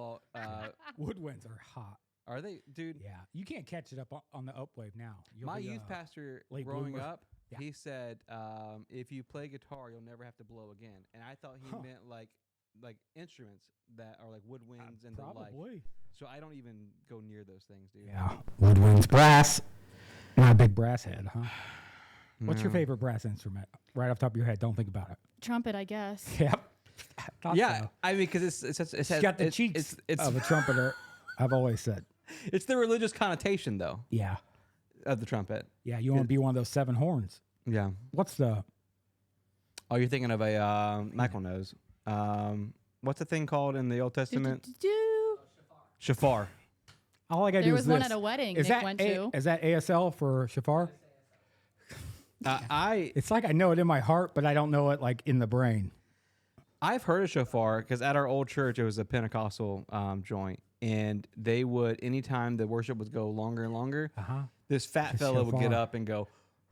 all. Woodwinds are hot. Are they, dude? Yeah, you can't catch it up on the upwave now. You'll My be, youth pastor late growing bloomer. up, Yeah. he said, if you play guitar, you'll never have to blow again. And I thought he meant like instruments that are like woodwinds and the like. Probably. So I don't even go near those things, dude. Yeah, woodwinds, brass. Not a big brass head, huh? What's your No. favorite brass instrument? Right off the top of your head, don't think about it. Trumpet, I guess. Yep. Thought Yeah, so. I mean, because it's She's got the cheeks of a trumpeter. I've always said. it's the religious connotation though Yeah, of the trumpet. yeah. You want to be one of those 7 horns. Yeah. What's the? Oh, you're thinking of a Michael knows. What's the thing called in the Old Testament? Shafar. All I gotta There do was is one this. at a wedding Is Nick that went to. is that ASL for Shafar? It's like I know it in my heart, but I don't know it like in the brain. I've heard of shofar because at our old church it was a Pentecostal joint, and they would anytime the worship would go longer and longer, this fat Just fella would get shofar. up and go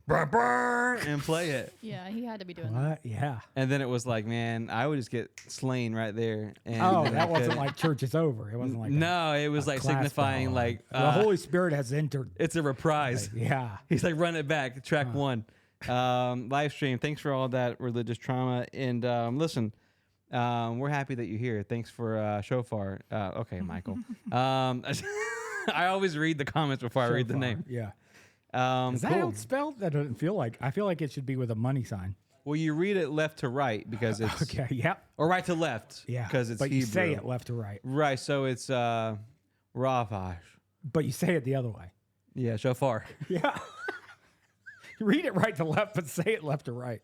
"Brr, brr," and play it, Yeah, he had to be doing that. What? Yeah. and then it was like, man, I would just get slain right there. And Oh, then I that wasn't could- like church is over. It wasn't like no, it was like class signifying bell. like the Holy Spirit has entered. it's a reprise. Yeah. He's like, run it back, track one. Live stream. Thanks for all that religious trauma. And listen, we're happy that you're here. Thanks for shofar. Okay, Michael. I always read the comments before I read the Shofar. name. Yeah. Is that how Cool. it's spelled? That doesn't feel like. I feel like it should be with a money sign. Well, you read it left to right because it's Okay. Yep. or right to left. Yeah. because it's but Hebrew. you say it left to right. Right, so it's Ravash. But you say it the other way. Yeah, shofar. Yeah. You read it right to left, but say it left to right.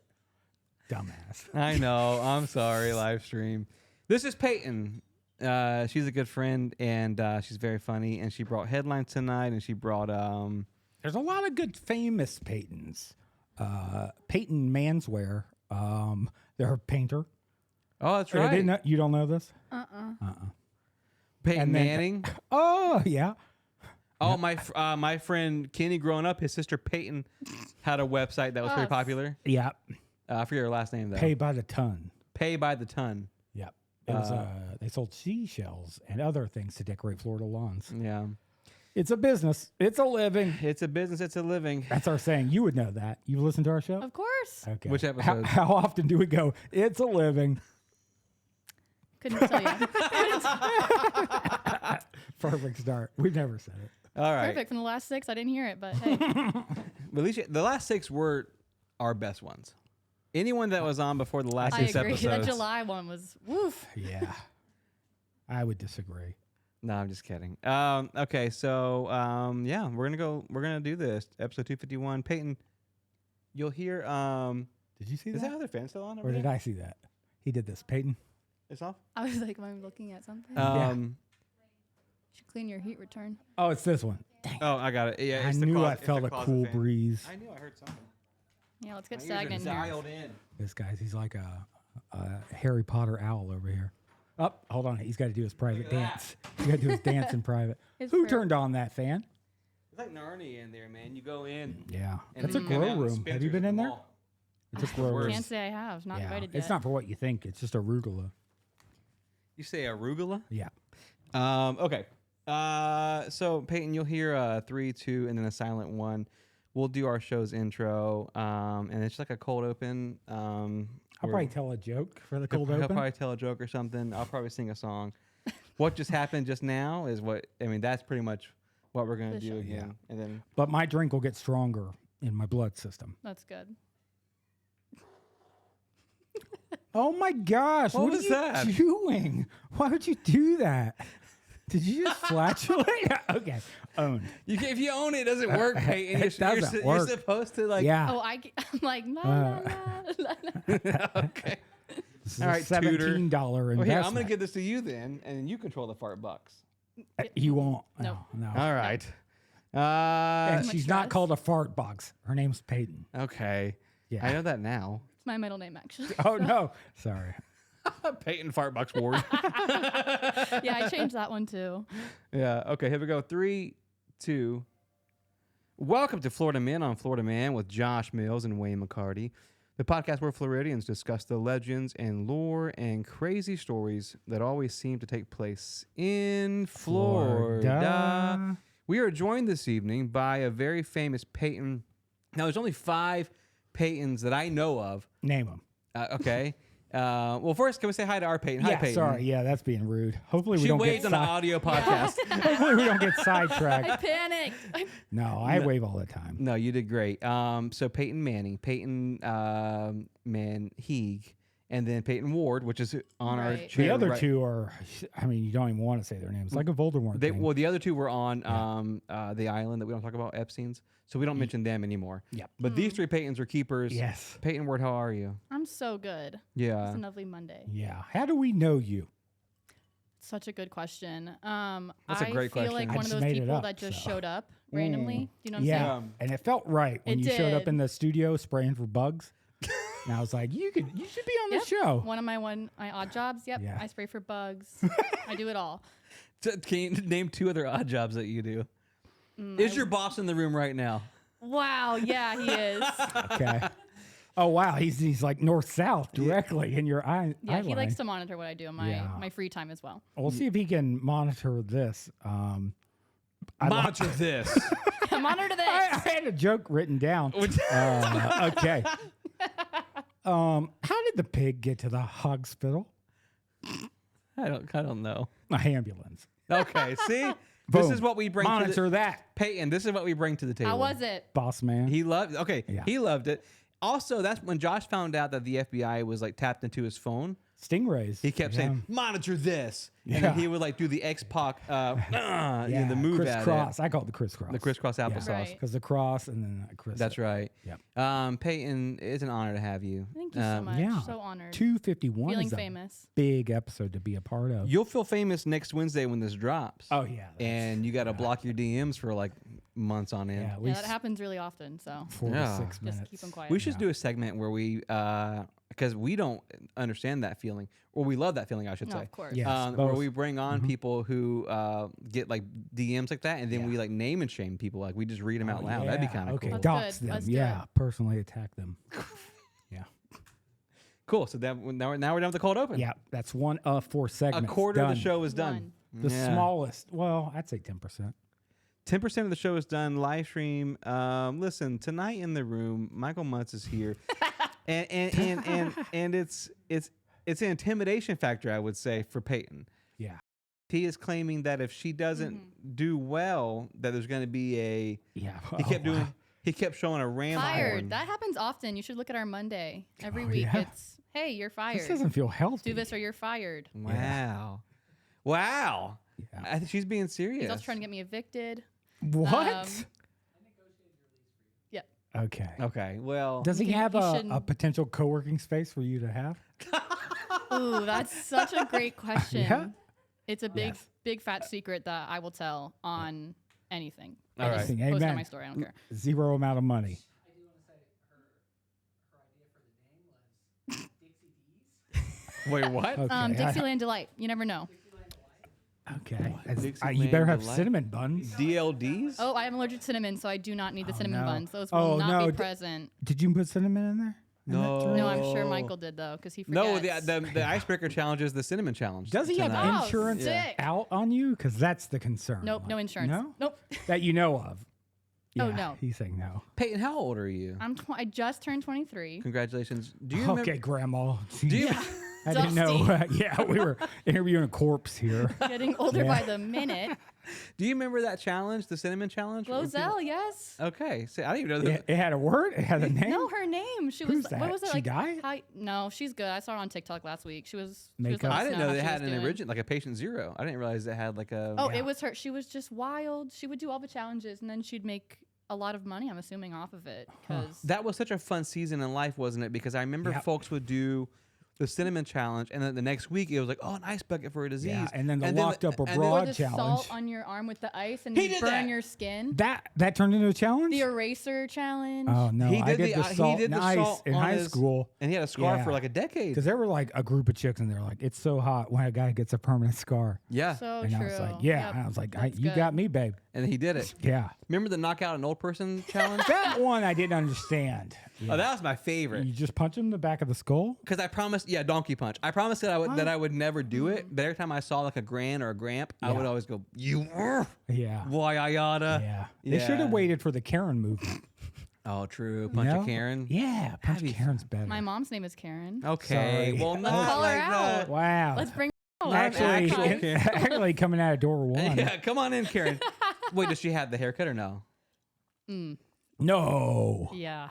Dumbass. I know. I'm sorry, live stream. This is Peyton. She's a good friend and she's very funny. And she brought headlines tonight. And she brought There's a lot of good famous Peytons. Peyton Manswear. They're a painter. oh, that's I right. didn't know- you don't know this? Peyton and then- Manning. Oh yeah. Oh, my friend Kenny, growing up, his sister Peyton had a website that was very popular. Yeah. I forget her last name though. Pay by the ton. Pay by the ton. Yep. It was, they sold seashells and other things to decorate Florida lawns. Yeah, It's a business. It's a living. it's a business. It's a living. That's our saying. You would know that. You've listened to our show? Of course. Okay. Which episode? How often do we go, it's a living? Couldn't tell you. Perfect start. We've never said it. All right. Perfect from the last 6. I didn't hear it, but hey. But at least the last 6 were our best ones. Anyone that was on before the last I 6 agree. episodes. That July one was woof. Yeah. I would disagree. No, I'm just kidding. Okay, so yeah, we're gonna do this episode 251. Peyton, you'll hear. Did you see Is that? that other fan still on? Over Or did there? I see that? He did this. Peyton? It's off. I was like, am I looking at something? Yeah. You should clean your heat return. Oh, it's this one. Oh, I got it. Yeah, I it's the knew I it's the felt a closet cool fan. breeze. I knew I heard something. Yeah, let's get My ears sagged are in here. dialed in. This guy's, he's like a Harry Potter owl over here. Oh, hold on. He's got to do his private Look at that. dance. He's got to do his dance in private. His Who prayer- turned on that fan? It's like Narnia in there, man. You go in. Yeah. and That's a then you come grow out and room. Spencer's Have you been at in the there? mall. It's a grow room. Can't say I have. Not Yeah. invited yet. It's not for what you think. It's just arugula. You say arugula? Yeah. Okay. So Peyton, you'll hear 3, 2, and then a silent 1. We'll do our show's intro, and it's like a cold open. I'll probably tell a joke for the cold He'll open. probably tell a joke or something. I'll probably sing a song. What just happened just now is what I mean. That's pretty much what we're gonna The do show. again, and then But my drink will get stronger in my blood system. That's good. Oh my gosh. What What, was are that? you doing? Why would you do that? Did you just flatulate? Okay. Owned. if you own it, it doesn't work, Peyton. It doesn't work. You're supposed to like. Yeah. Oh, I'm like, la, la, la, la. Okay. This is All a right, tutor. $17 investment. Well, here I'm gonna give this to you then, and you control the fart bucks. You won't. Nope. No. All right. And much she's not stress. called a fart box. Her name's Peyton. Okay. Yeah. I know that now. It's my middle name, actually. Oh no. Sorry. Peyton Fartbox Ward. Yeah, I changed that one too. Yeah. Okay. Here we go. 3, 2. Welcome to Florida Man on Florida Man with Josh Mills and Wayne McCarty. the podcast where Floridians discuss the legends and lore and crazy stories that always seem to take place in Florida. We are joined this evening by a very famous Peyton. Now, there's only 5 Peytons that I know of. Name them. Okay. Well, first, can we say hi to our Peyton? Hi, Yeah, Peyton. sorry. Yeah, that's being rude. Hopefully we She don't waved get on an audio podcast. Hopefully we don't get I sidetracked. panicked. No, I wave all the time. No, you did great. So Peyton Manning, Peyton Manheeg, and then Peyton Ward, which is on our Right. chair. The other right- 2 are, I mean, you don't even want to say their names. Like a Voldemort thing. Well, the other 2 were on the island that we don't talk about, Epstein's. So we don't mention them anymore. Yep. But these 3 Peytons are keepers. Yes. Peyton Ward, how are you? I'm so good. It's Yeah. a lovely Monday. Yeah. How do we know you? Such a good question. That's a I great feel question. like I one of just those made it people up, that just so. showed up randomly. Do you know what I'm Yeah. saying? And it felt right when It you showed up did. in the studio spraying for bugs. And I was like, you should be on the Yep. show. One of my odd jobs. Yep. Yeah. I spray for bugs. I do it all. Can you name 2 other odd jobs that you do? Is your boss in the room right now? Wow. Yeah, he is. Okay. Oh wow, he's like north south directly in your eye. Yeah, he line. likes to monitor what I do in my Yeah. my free time as well. We'll see if he can monitor this. I Monitor this. Monitor this. I had a joke written down. Okay. How did the pig get to the hospital? I don't know. A ambulance. Okay, see? This Boom. is what we bring to Monitor the that, Peyton, this is what we bring to the table. How was it? boss man. He loved Yeah. he loved it. Also, that's when Josh found out that the FBI was like tapped into his phone. Stingrays. He kept saying, "Monitor this," and then Yeah. he would like do the X-Pac, yeah, the move at crisscross. it. I call it the crisscross. The crisscross applesauce. Right. Because the cross and then the criss. That's right. Yep. Peyton, it's an honor to have you. Thank you so much. Yeah. So honored. 251 Feeling is a famous. big episode to be a part of. You'll feel famous next Wednesday when this drops. Oh yeah. And you got to block your DMs for like months on end. yeah, at Yeah, least that happens really often. So 4 Yeah. to 6 just minutes. keep them quiet. We should do a segment where we, because we don't understand that feeling, or we love that feeling, I should No, say. of course. Yes, Where both. we bring on people who get like DMs like that, and then Yeah. we like name and shame people. Like we just read them out Oh, loud. That'd be yeah. kind of okay. cool. That's Dox good. them. Let's do Yeah. Personally attack them. Yeah. Cool. So that now we're done with the cold open. Yeah. That's 1 of 4 A segments. quarter of done. the show is done. One. The Yeah. smallest. Well, I'd say 10%. 10% of the show is done. Live stream. Listen, tonight in the room, Michael Mutz is here, and it's an intimidation factor, I would say, for Peyton. Yeah. He is claiming that if she doesn't do well, that there's going to be a. Yeah. He kept Oh, doing. wow. He kept showing a ram horn. Fired. That happens often. You should look at our Monday. Every Oh, week yeah? it's, hey, you're fired. This doesn't feel healthy. Do this or you're fired. Wow. Wow. Yeah. I think she's being serious. He's also trying to get me evicted. What? Yeah. Okay. Okay. Well. Does he You- have you a shouldn't- potential co-working space for you to have? Ooh, that's such a great question. Yeah. It's a big, Yes. big fat secret that I will tell on anything. All I right. just Anything. post it on Amen. my story. I don't care. 0 amount of money. Wait. What? Okay. Dixieland Delight. You never know. Okay. Dixieland You better have Delight? cinnamon buns. DLDs. Oh, I am allergic to cinnamon, so I do not need the cinnamon no. buns. Those will Oh, not no, be d- present. Did you put cinnamon in there? No. No, I'm sure Michael did though, because he No, forgets. the icebreaker challenge is the cinnamon challenge. Does he have tonight. Oh, insurance sick. out on you? Because that's the concern. Nope, no Like, insurance. No? Nope. That you know of. Oh, Yeah, no. He's saying no. Peyton, how old are you? I just turned 23. Congratulations. Do you Okay, remember? Grandma. Do you, I didn't know. Yeah, we were interviewing a corpse here. Getting older Yeah. by the minute. do you remember that challenge, the cinnamon challenge? Glozell, yes. Okay. See, I didn't even know that. It had a word. It had a name. No, her name. She Who's was. that? What was it She like? died? No, she's good. I saw her on TikTok last week. She was. Makeup? let us I didn't know know how they she had was an doing. origin, like a patient zero. I didn't realize it had like a. Oh, Yeah. it was her. She was just wild. She would do all the challenges, and then she'd make a lot of money. I'm assuming off of it because That was such a fun season in life, wasn't it? Because I remember Yep. folks would do the cinnamon challenge, and then the next week it was like, oh, an ice bucket for a disease. Yeah, and then the then locked up and then- abroad or the challenge. salt on your arm with the ice and He you did burn that. your skin. That turned into a challenge. The eraser challenge. Oh no, He I did did the- the he salt did and the ice salt in on high his- school. And he had a scar Yeah. for like a decade. Because there were like a group of chicks, and they're like, "It's so hot when a guy gets a permanent scar." Yeah. So and true. I was like, "Yeah." Yep, And I was like, that's "You good. got me, babe." And he did it. Yeah. Remember the knock out an old person challenge? That one I didn't understand. Oh, that was my favorite. You just punch him in the back of the skull. Because I promised, donkey punch. I promised that I would never do it. But every time I saw like a gran or a gramp, I would always go, Yeah. why I oughta. Yeah. They should have waited for the Karen movement. Oh, true. Punch No? a Karen. Yeah, punch Karen's better. My mom's name is Karen. Okay. Sorry. Well, Let's not call her like out. that. Wow. Let's bring. actually, actual Karen. actually coming out of door one. Yeah, come on in, Karen. Wait, does she have the haircut or no? No. Yeah.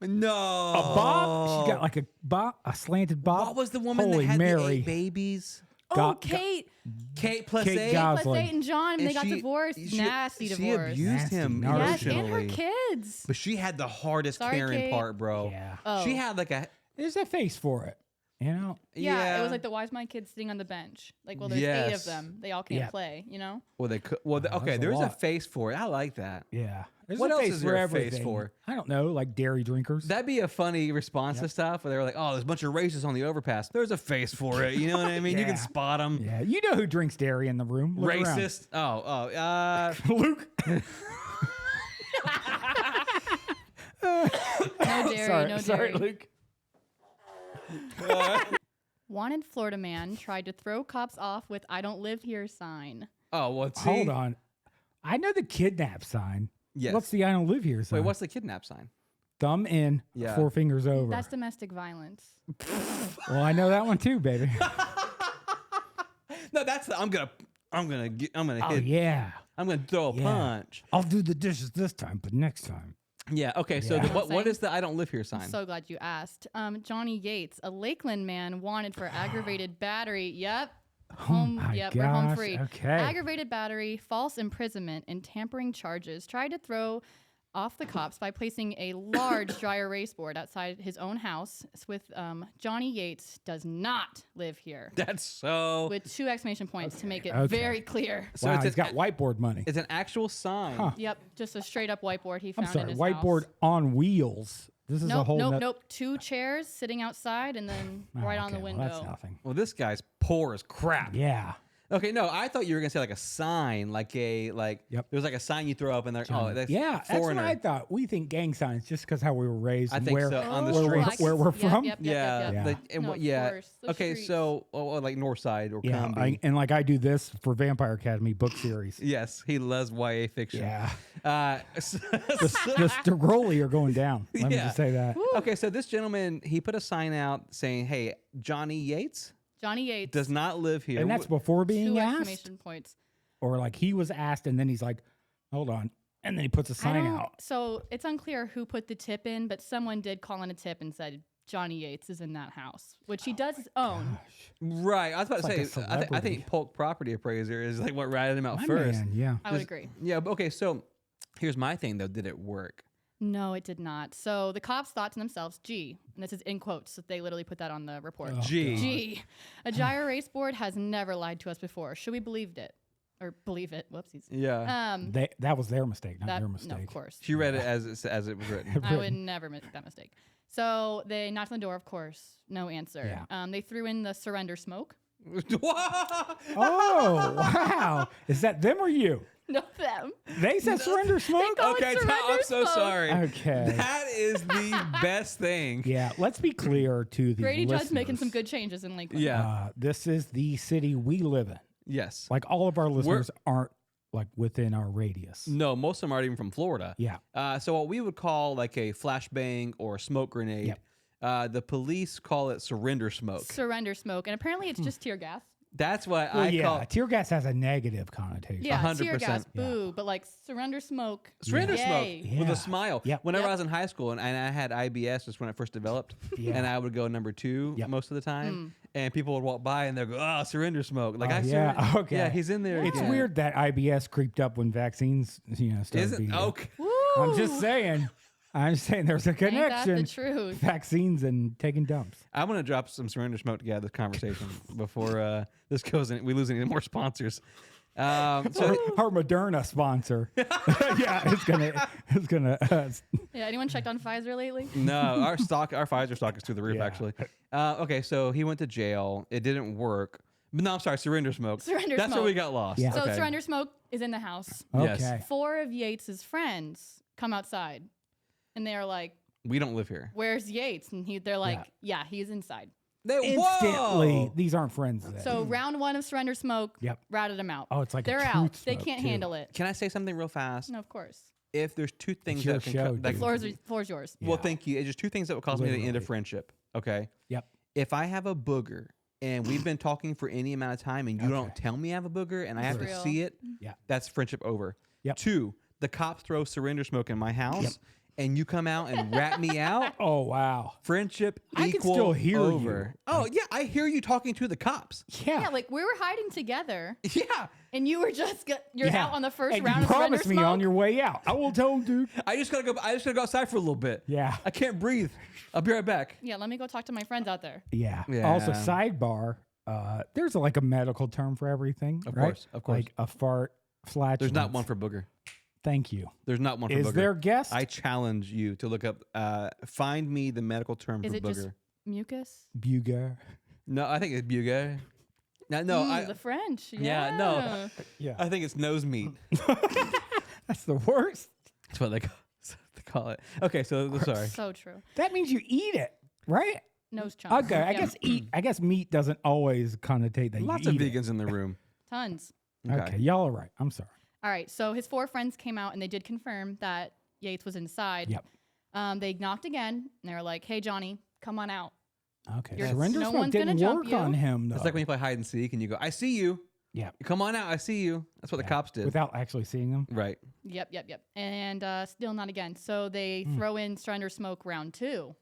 No. A bob? She got like a slanted bob. What was the woman Holy that had Mary. the 8 babies? Oh, Kate. Kate plus Kate 8? Gosselin. Plus 8 and John, And they got she- divorced. Nasty she divorce. abused Nasty, him gnarly. Yes, and emotionally. her kids. But she had the hardest Sorry, Karen Kate. part, bro. Yeah. Oh. She had like a There's a face for it. You know? Yeah, it was like the why is my kid sitting on the bench? Like, well, there's 8 of Yes. them. They all can't Yeah. play, you know? Well, they could. Well, that's okay. a There's a lot. face for it. I like that. Yeah. There's What a else face is for there a face everything. for? I don't know, like dairy drinkers. That'd be a funny response to stuff where they were like, "Oh, there's a bunch of racists on the overpass." There's a face for it. You know what I mean? You can Yeah. spot them. Yeah, you know who drinks dairy in the room. Look around. Racist. Oh. Luke. No dairy, no sorry, dairy. Luke. Wanted Florida man tried to throw cops off with "I don't live here" sign. Oh, well, see. Hold on. I know the kidnap sign. Yes. What's the I don't live here sign? Wait, what's the kidnap sign? Thumb in, Yeah. 4 fingers over. That's domestic violence. Well, I know that one too, baby. No, that's the, I'm gonna Oh hit. yeah. I'm gonna throw a Yeah. punch. I'll do the dishes this time, but next time. Yeah. Okay. So Yeah. what is the I don't live here sign? I'm so glad you asked. Johnny Yates, a Lakeland man wanted for aggravated battery. Yep. Home, my yep, we're home gosh, free. okay. Aggravated battery, false imprisonment, and tampering charges. Tried to throw off the cops by placing a large dry erase board outside his own house with Johnny Yates does not live here. That's so. With 2 exclamation points to make it okay. very clear. So wow, it's he's an- got whiteboard money. It's an actual sign. Huh. Yep, just a straight up whiteboard he I'm found in sorry, his whiteboard house. on wheels. This is a Nope, whole nope, noth- nope. 2 chairs sitting outside and then Oh, right on the okay, window. Well, that's nothing. Well, this guy's poor as crap. Yeah. Okay, no, I thought you were gonna say like a sign, like Yep. there's like a sign you throw up and they're that's Yeah, that's foreigner. what I thought. We think gang signs just because how we were raised I and think where, so, on the where, we're, streets. where we're Yep, from. yep, Yeah, yep, yep. like, and No, what? of Yeah. course, the Okay, streets. so like North Side or Yeah, Cumbie. and like I do this for Vampire Academy book series. Yes, he loves YA fiction. Yeah. The The Strigoli are going down. Let me Yeah. just say that. okay, so this gentleman he put a sign out saying, "Hey, Johnny Yates Johnny Yates. does not live here." And that's before being 2 asked? exclamation points. Or like he was asked and then he's like, hold on. And then he puts a I sign don't- out. So it's unclear who put the tip in, but someone did call in a tip and said Johnny Yates is in that house, which he does own. right. I was about to It's like say. a I celebrity. think Polk Property Appraiser is like what ratted him out My first. man, yeah. I would agree. Yeah. But okay. So here's my thing though. Did it work? No, it did not. So the cops thought to themselves, gee, and this is in quotes, so they literally put that on the report. Oh, Gee. Gee, a gyro race board has never lied to us before. Should we believe it? Or believe it? Whoopsies. Yeah. That was their mistake, not That, your no, mistake. of course. She read it as it was written. I would never make that mistake. So they knocked on the door, of course. No answer. Yeah. They threw in the surrender smoke. Oh, wow. Is that them or you? No, them. They said surrender smoke? call it Okay, surrender I'm so smoke. sorry. Okay. That is the best thing. Yeah, let's be clear to the Grady Judd's making some listeners. good changes in Lakeland. Yeah. This is the city we live in. Yes. Like all of our listeners aren't like within our radius. No, most of them aren't even from Florida. Yeah. So what we would call like a flashbang or a smoke grenade, the police call it surrender smoke. Surrender smoke. And apparently it's just tear gas. That's what Well, I yeah, call tear gas has a negative connotation. Yeah, 100%. tear gas, boo. But like surrender smoke. surrender Yay. smoke with Yeah. a smile. Yep. Whenever Yep. I was in high school and I had IBS, just when it first developed, Yeah. and I would go number 2 Yep. most of the time, and people would walk by and they'd go, "Oh, surrender smoke!" Like Oh, I yeah, surrender. okay. Yeah, he's in there. It's again. weird that IBS creeped up when vaccines, started Is being it? Okay. Woo! I'm just saying. there's a Ain't that connection. the truth? Vaccines and taking dumps. I'm gonna drop some surrender smoke to get out of this conversation before this goes in. We lose any more sponsors. So Our Moderna sponsor. Yeah, it's gonna. Yeah, anyone checked on Pfizer lately? no, our Pfizer stock is through the roof. Yeah. Actually. Okay, so he went to jail. It didn't work. But no, I'm sorry. Surrender smoke. Surrender That's where smoke. we got lost. Yeah. So Okay. surrender smoke is in the house. Yes. Okay. 4 of Yates's friends come outside, and they are like, We don't live here. Where's Yates? And they're like, yeah, he's inside. Instantly, these aren't friends then. So round 1 of surrender smoke, Yep. routed them out. Oh, it's like a they're truth out. They smoke, can't too. handle it. Can I say something real fast? No, of course. If there's two things your that can show, that dude. Floor's yours. well, thank you. It's just two things that would cause me to end a Literally. friendship. Okay. Yep. If I have a booger and we've been talking for any amount of time and you don't Okay. tell me I have a booger and I have to Real. see it, Yeah. that's friendship over. Yep. 2, the cops throw surrender smoke in my house and you come out and rat me out. Oh wow. Friendship I can equal still hear you. over. Oh yeah, I hear you talking to the cops. Yeah, like we were hiding together, Yeah, and you were just you're Yeah. out on the first and round you of surrender promised me smoke. on your way out. I will tell him, dude. I just gotta go outside for a little bit. Yeah. I can't breathe. I'll be right back. Yeah, let me go talk to my friends out there. Yeah. Yeah. Also, sidebar. There's like a medical term for everything. Of right? course, of course. Like a fart, flatulence. There's not one for booger. Thank you. There's not one for Is booger. there guest? I challenge you to look up. Find me the medical term Is for it booger. just mucus? Buger. No, I think it's buger. No, The French. Yeah, no. Yeah. I think it's nose meat. That's the worst. That's what they call it. Okay, so sorry. So true. That means you eat it, right? Nose chomp. Okay. I Yeah. guess eat. I guess meat doesn't always connotate that Lots you of eat it. vegans in the room. Tons. Okay. Y'all are right. I'm sorry. All right, so his 4 friends came out and they did confirm that Yates was inside. Yep. They knocked again and they were like, "Hey, Johnny, come on out." Okay. You're- Surrender no smoke one's gonna didn't jump work you. on him though. It's like when you play hide and seek and you go, "I see you. yeah. Come on out. I see you." That's what the cops did. Without actually seeing him. Right. Yep. And still not again. So they throw in surrender smoke round 2.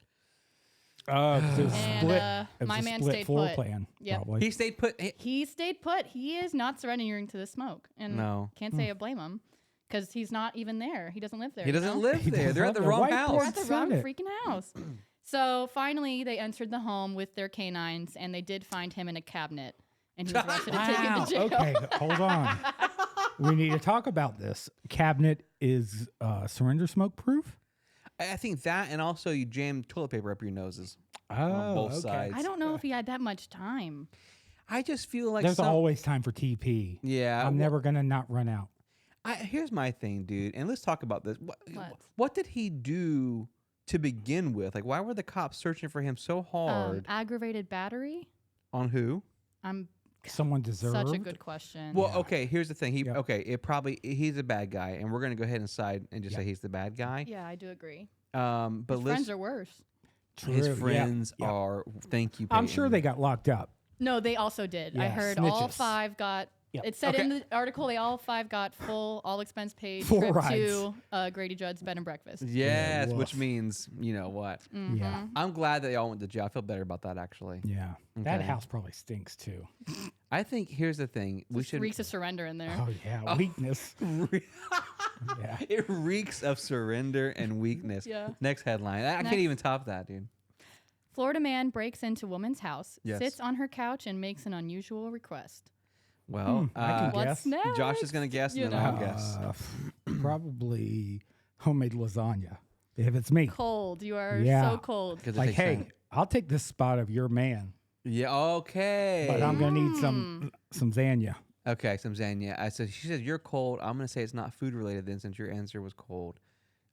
Oh, because it was And, split. It was my a man split stayed floor put. plan. Yep. Probably. He stayed put. He stayed put. He is not surrendering to the smoke. And No. can't say I blame him because he's not even there. He doesn't live there. He you doesn't know? live He there. They're at the doesn't. wrong White house. board At the said wrong it. freaking house. So finally, they entered the home with their canines, and they did find him in a cabinet, and he was arrested and taken Wow. to jail. Okay, hold on. We need to talk about this. Cabinet is surrender smoke proof. I think that, and also you jam toilet paper up your noses Oh, on both okay. sides. I don't know if he had that much time. I just feel like There's some, always time for TP. yeah. I'm never gonna not run out. Here's my thing, dude, and let's talk about this. What? What did he do to begin with? Like, why were the cops searching for him so hard? Aggravated battery? On who? I'm Someone deserved. such a good question. Well, Yeah. okay. Here's the thing. Yep. He's a bad guy, and we're gonna go ahead and side and just say he's the bad guy. yeah, I do agree. But His friends listen, are worse. his True, yeah, friends yeah. are. Thank you. I'm sure Peyton. they got locked up. No, they also did. I Yeah, heard all snitches. 5 got. Yep. It said in Okay. the article they all 5 got full, all expense paid Full trip rides. to Grady Judd's bed and breakfast. Yes, which woof. means you know what. Mm-hmm. Yeah, I'm glad that they all went to jail. I feel better about that actually. yeah. That Okay. house probably stinks too. I think here's the thing. We should. Reeks of surrender in there. Oh yeah, weakness. Yeah. It reeks of surrender and weakness. Yeah. Next headline. I can't Next. even top that, dude. Florida man breaks into woman's house, Yes. sits on her couch, and makes an unusual request. Well, I can What's guess. next? Josh is gonna guess, You and then I'll know. guess. Probably homemade lasagna. If it's me, Cold. You are Yeah. so cold. 'Cause it like, takes hey, time. I'll take this spot of your man, Yeah. Okay. but I'm gonna need Mm. some Zanya. Okay. Some Zanya. She said you're cold. I'm gonna say it's not food related then, since your answer was cold.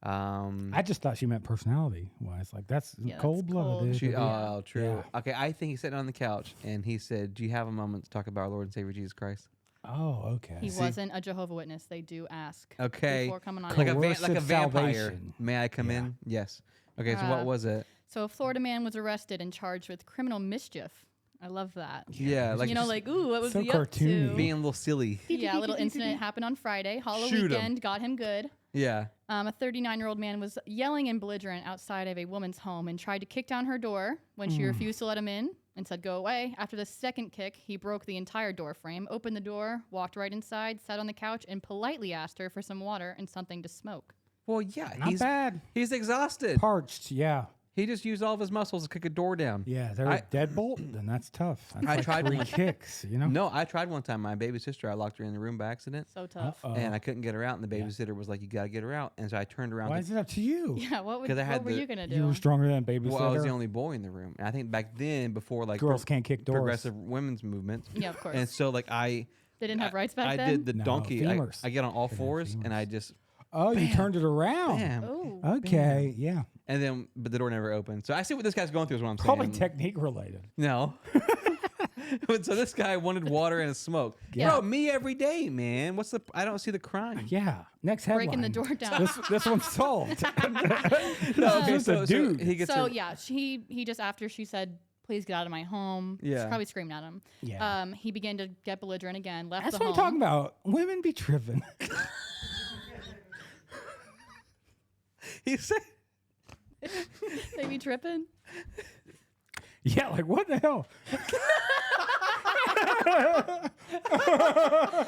I just thought she meant personality wise. Like that's Yeah, that's cold blooded. She, oh, true. Yeah. Okay, I think he's sitting on the couch and he said, "Do you have a moment to talk about our Lord and Savior Jesus Christ?" Oh, okay. He wasn't a Jehovah Witness. They do ask. Okay, Before coming on. like air. a like a Coercive vampire. salvation. May I come Yeah. in? Yes. Okay, so what Uh, was it? So a Florida man was arrested and charged with criminal mischief. I love that. Yeah, like you know, just like, ooh, what was so he up cartoony. to? being a little silly. Yeah, a little incident happened on Friday. Halloween Shoot 'em. weekend got him good. Yeah. A 39-year-old man was yelling and belligerent outside of a woman's home and tried to kick down her door when she refused to let him in and said, "Go away." After the second kick, he broke the entire door frame, opened the door, walked right inside, sat on the couch, and politely asked her for some water and something to smoke. Well, yeah, Not bad. he's exhausted. Parched. Yeah. He just used all of his muscles to kick a door down. Yeah. They're a deadbolt, then that's tough. That's I like tried 3 one. kicks. You know. No, I tried one time. My baby sister, I locked her in the room by accident, So tough. Uh-oh. and I couldn't get her out. And the babysitter was like, "You got to get her out." And so I turned around. Why to- is it up to you? Yeah, what, 'Cause I had what were the- you going to do? You were stronger than a babysitter. well, I was the only boy in the room, and I think back then, before like Girls can't kick doors. progressive women's movement, Yeah, of course. and so like they didn't have rights back I then? did the No, donkey. femurs. I get on all Didn't have fours, and femurs. I just Oh, you turned it around. bam. Oh. Okay. Yeah. And then, but the door never opened. So I see what this guy's going through is what I'm Probably saying. technique related. No. But so this guy wanted water and smoke. Yeah. Bro, me every day, man. What's the? I don't see the crime. Yeah. Next headline. Breaking the door down. This one's solved. No, Just a dude. he gets So a, yeah, he just after she said, "Please get out of my home," Yeah. she's probably screaming at him. Yeah. He began to get belligerent again. Left That's the what I'm home. talking about. Women be tripping. he said, They be tripping. Yeah, like what the hell?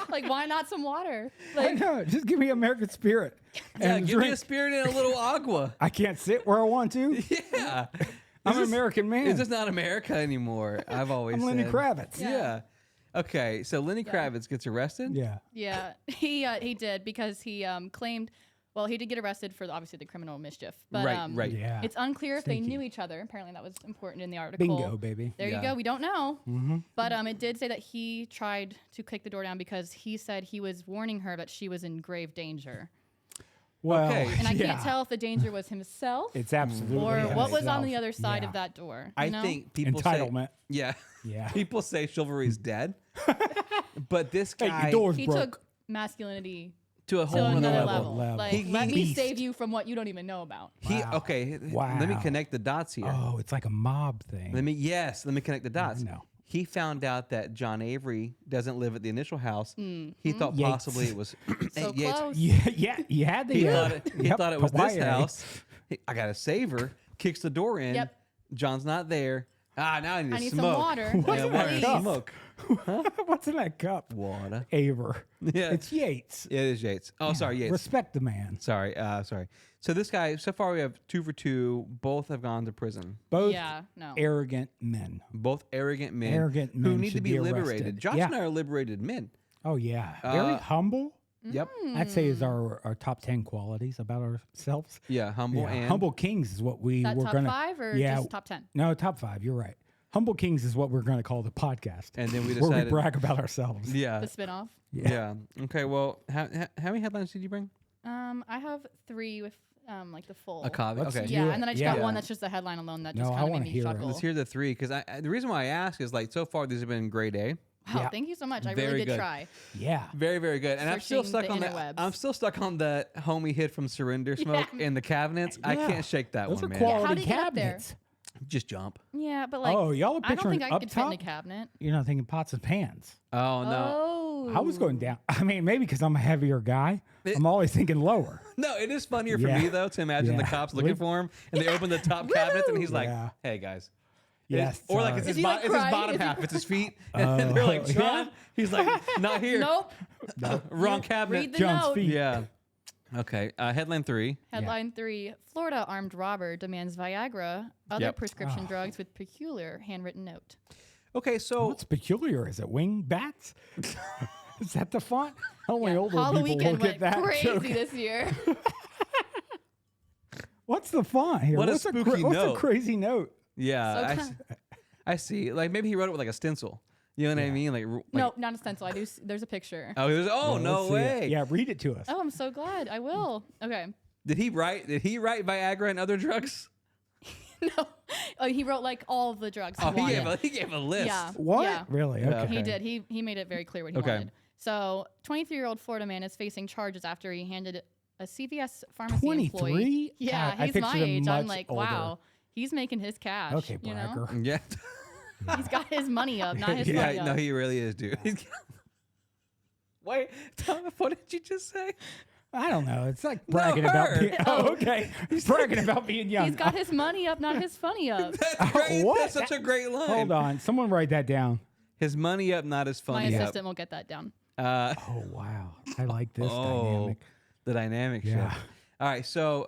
Like, why not some water? I Like, know. Just give me American Spirit. "Yeah, and give me a drink. spirit and a little agua." I can't sit where I want to. Yeah, I'm an This is- American man. It's just not America anymore. I've always I'm said. Lenny Kravitz. Yeah. Okay, so Lenny Kravitz gets arrested. Yeah. yeah, he did because he claimed. Well, he did get arrested for obviously the criminal mischief, but Right. Yeah. it's unclear if Sneaky. they knew each other. Apparently, that was important in the article. Bingo, baby. There Yeah. you go. We don't know. Mm-hmm. But it did say that he tried to kick the door down because he said he was warning her that she was in grave danger. Well, Okay. And I yeah. can't tell if the danger was himself It's absolutely or what was on himself. the other side Yeah. of that door. You I know? think people Entitlement. say, yeah, Yeah. people say chivalry's dead, but this Hey, guy your door's he broke. took masculinity to a to whole another nother level. level. Like, He let me beast. save you from what you don't even know about. Wow. Okay, Wow. let me connect the dots here. Oh, it's like a mob thing. Let me connect the dots. No. He found out that John Avery doesn't live at the initial house. He thought Yates. possibly it was So Yates. close. Yeah, you had the. He thought it was this Hawaii. house. I gotta save her. Kicks the door in. Yep. John's not there. Now I need I to need some smoke. water. What's Yeah, in that water, cup? smoke. What's in that cup? Water. Aver. Yeah. It's Yates. It is Yates. Oh, sorry, Yates. Respect the man. Sorry. So this guy, so far we have 2 for 2. Both have gone to prison. Both Yeah, no. arrogant men. Both arrogant men. Arrogant who men need to should be be liberated. arrested. Josh Yeah. and I are liberated men. Oh yeah, very humble. Yep. I'd say is our top 10 qualities about ourselves. Yeah. Humble Yeah, and humble kings is what we Is that were top gonna. 5 or yeah, just top 10? No, top 5. You're right. Humble kings is what we're going to call the podcast. And then we where we decided- brag about ourselves. Yeah. The spinoff. Yeah. Okay. Well, how many headlines did you bring? I have 3 with like the full. A copy. Let's Okay. do Yeah, it. and then I just Yeah. got one that's just the headline alone that No, just I kind of wanna made me hear it. chuckle. Let's hear the 3 because the reason why I ask is like so far these have been grade A. Wow, Yeah. thank you so much. I Very really did good. try. Yeah. Very, very good. And I'm still Searching stuck the on that. interwebs. I'm still stuck on that homie hid from surrender smoke in the cabinets. I Yeah. can't shake that Those one, are man. quality How did he get up there? cabinets. Just jump. Yeah, but like, Oh, y'all are I don't picturing think I up could fit in a top? cabinet. You're not thinking pots and pans. Oh no. Oh, I was going down. I mean, maybe because I'm a heavier guy. I'm always thinking lower. No, it is funnier for Yeah. me though to imagine the Yeah. cops looking for him and they open the top cabinets and he's like, Yeah. "Hey guys." Yes. Or like it's Is his, he, like, it's his crying? bottom Is he half, it's his feet, and they're like, yeah. "John," he's like, "Not here, Nope. wrong cabinet." Read the John's note. feet. Yeah. Okay. Headline 3. Headline 3: Florida armed robber demands Viagra, other Yep. prescription drugs with peculiar handwritten note. Okay, so What's peculiar? Is it wing bats? Is that the font? Only older Halloween people weekend look at went that. crazy joke. this year. What's the font here? What a what's spooky what's note. a crazy note? yeah, So I kind- I see. Like maybe he wrote it with like a stencil. You know what I mean? Like No, not a stencil. I do. There's a picture. Oh, Yeah, no let's see it. way. Yeah, read it to us. Oh, I'm so glad. I will. Okay. Did he write Viagra and other drugs? No. Oh, he wrote like all of the drugs he Oh, wanted. he gave a list. Yeah. What? Yeah. Really? Yeah. Okay. He did. He made it very clear what he Okay. wanted. So, 23-year-old Florida man is facing charges after he handed a CVS pharmacy 23? employee. Yeah, God, I he's my pictured him age. I'm much like, older. wow, he's making his cash. Okay, you know? bragger. Yeah. He's got his money up, not his Yeah, money no, up. he really is, dude. Wait, Tom, what did you just say? I don't know. It's like bragging about her. being. Oh, okay. He's bragging about being young. He's got his money up, not his funny up. That's great. what? That's such a great line. Hold on. Someone write that down. His money up, not his My funny up. assistant will get that down. Oh wow. I like this dynamic. The dynamic Yeah. shift. All right, so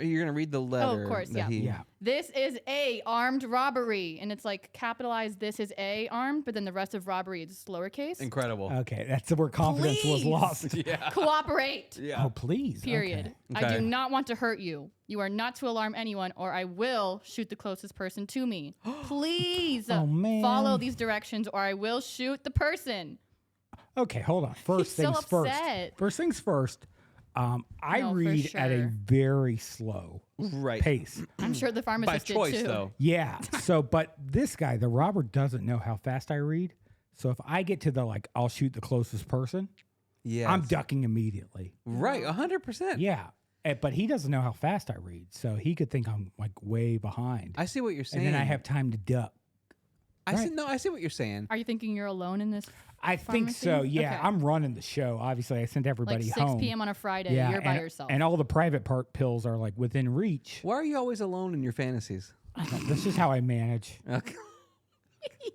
you're gonna read the letter. course, that yeah. he- Yeah. This is a armed robbery, and it's like capitalized. This is a armed, but then the rest of robbery is lowercase. Incredible. Okay, that's where confidence was Please. lost. Yeah. Cooperate. Yeah. Oh please. Period. Okay. I Okay. do not want to hurt you. You are not to alarm anyone, or I will shoot the closest person to me. Please Oh, man. follow these directions, or I will shoot the person. Okay, hold on. First He's so things first. upset. First things first. I No, for read at a sure. very slow Right. pace. I'm sure the By pharmacist choice, did too. though. Yeah. So, but this guy, the robber, doesn't know how fast I read. So if I get to the like, I'll shoot the closest person, Yeah. I'm ducking immediately. Right. 100%. Yeah. But he doesn't know how fast I read. So he could think I'm like way behind. I see what you're saying. And then I have time to duck. I see what you're saying. Are you thinking you're alone in this? I think so. Pharmacy? Yeah. Okay. I'm running the show. Obviously, I sent everybody Like 6 home. p.m. on a Friday, Yeah. you're by and, yourself. and all the private part pills are like within reach. Why are you always alone in your fantasies? This is how I manage. Okay.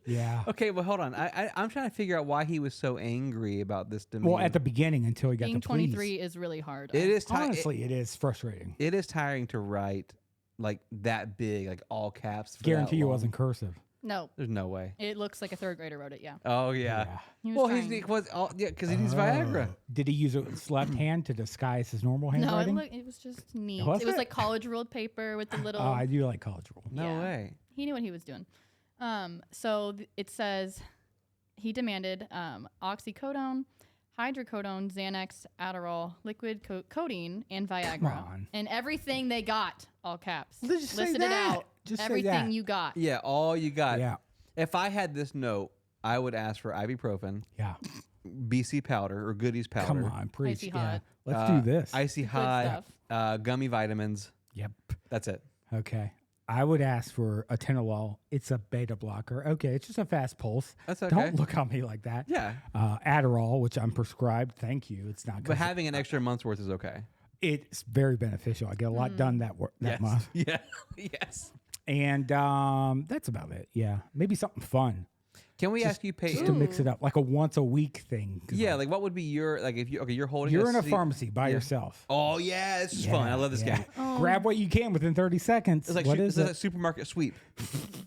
Yeah. Okay, well, hold on. I'm trying to figure out why he was so angry about this demeanor. Well, at the beginning until he got Being the police. 23 is really hard. it is Honestly, it is frustrating. it is tiring to write like that big, like all caps. For Guarantee that you long. wasn't cursive. No, There's no way. it looks like a third grader wrote it. Yeah. Oh yeah. He was Well, trying. because he needs Viagra. Oh. Did he use his left hand to disguise his normal No, handwriting? it was just neat. Was it was it? like college ruled paper with the little. Oh, I do like college rule. No Yeah. way. He knew what he was doing. It says he demanded oxycodone, hydrocodone, Xanax, Adderall, liquid codeine, and Viagra, on. and everything they got, all caps. Let's just say Listed it that. out. Just say everything that. you got. Yeah, all you got. Yeah. If I had this note, I would ask for ibuprofen, Yeah. BC powder or Goodies powder. Come on, preach. Icy Yeah. hot. Let's do this. Icy Good hot, stuff. gummy vitamins. Yep. That's it. Okay. I would ask for atenolol. It's a beta blocker. Okay, it's just a fast pulse. That's okay. Don't look at me like that. Yeah. Adderall, which I'm prescribed. Thank you. It's not But good. having an extra month's worth is okay. It's very beneficial. I get a lot done that Yes. month. Yeah. Yes. And that's about it. Yeah. Maybe something fun. Can we ask you, Just Peyton? to mix it up, like a once a week thing. 'Cause, Yeah, like, like what would be your if you're holding you're in a seat- pharmacy by Yeah. yourself. Oh yeah, this is fun. I love this Yeah. game. Grab what you can within 30 seconds. It's like What it's is like it? supermarket sweep,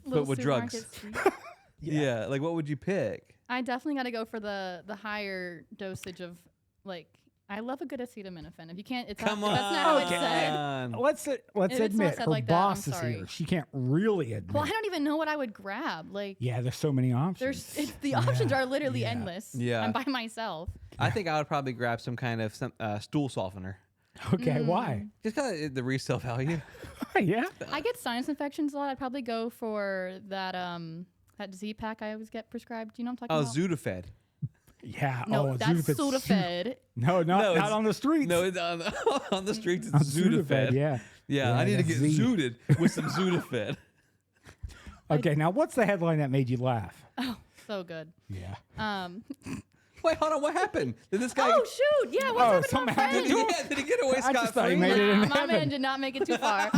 Little but with drugs. supermarket sweet. Yeah. Like what would you pick? I definitely got to go for the higher dosage of like. I love a good acetaminophen. If you can't, it's Come not, on. that's not how it's Okay. said. Let's It's not admit said her like that, I'm boss is sorry. here. She can't really admit. Well, I don't even know what I would grab. Like, Yeah, there's so many options. the options are literally Yeah. endless. Yeah. I'm by myself. I think I would probably grab some kind of stool softener. Okay, why? Just kind of the resale value. Yeah. I get sinus infections a lot. I'd probably go for that Z pack I always get prescribed. Do you know what I'm Oh, talking about? Sudafed. Yeah. No, oh, that's Sudafed's Sudafed. No, No, not it's- on the streets. No, it's on the streets. It's On Sudafed. Yeah. Yeah, Yeah, I need to that's get Z. zooted with some Sudafed. Okay, now what's the headline that made you laugh? So good. Yeah. Wait, hold on. What happened? Did this guy? Oh shoot! Yeah, what's Oh, happening to something my happened friend? to Yeah, did he get away I just scot thought he free? made it in Nah, my man heaven. did not make it too far.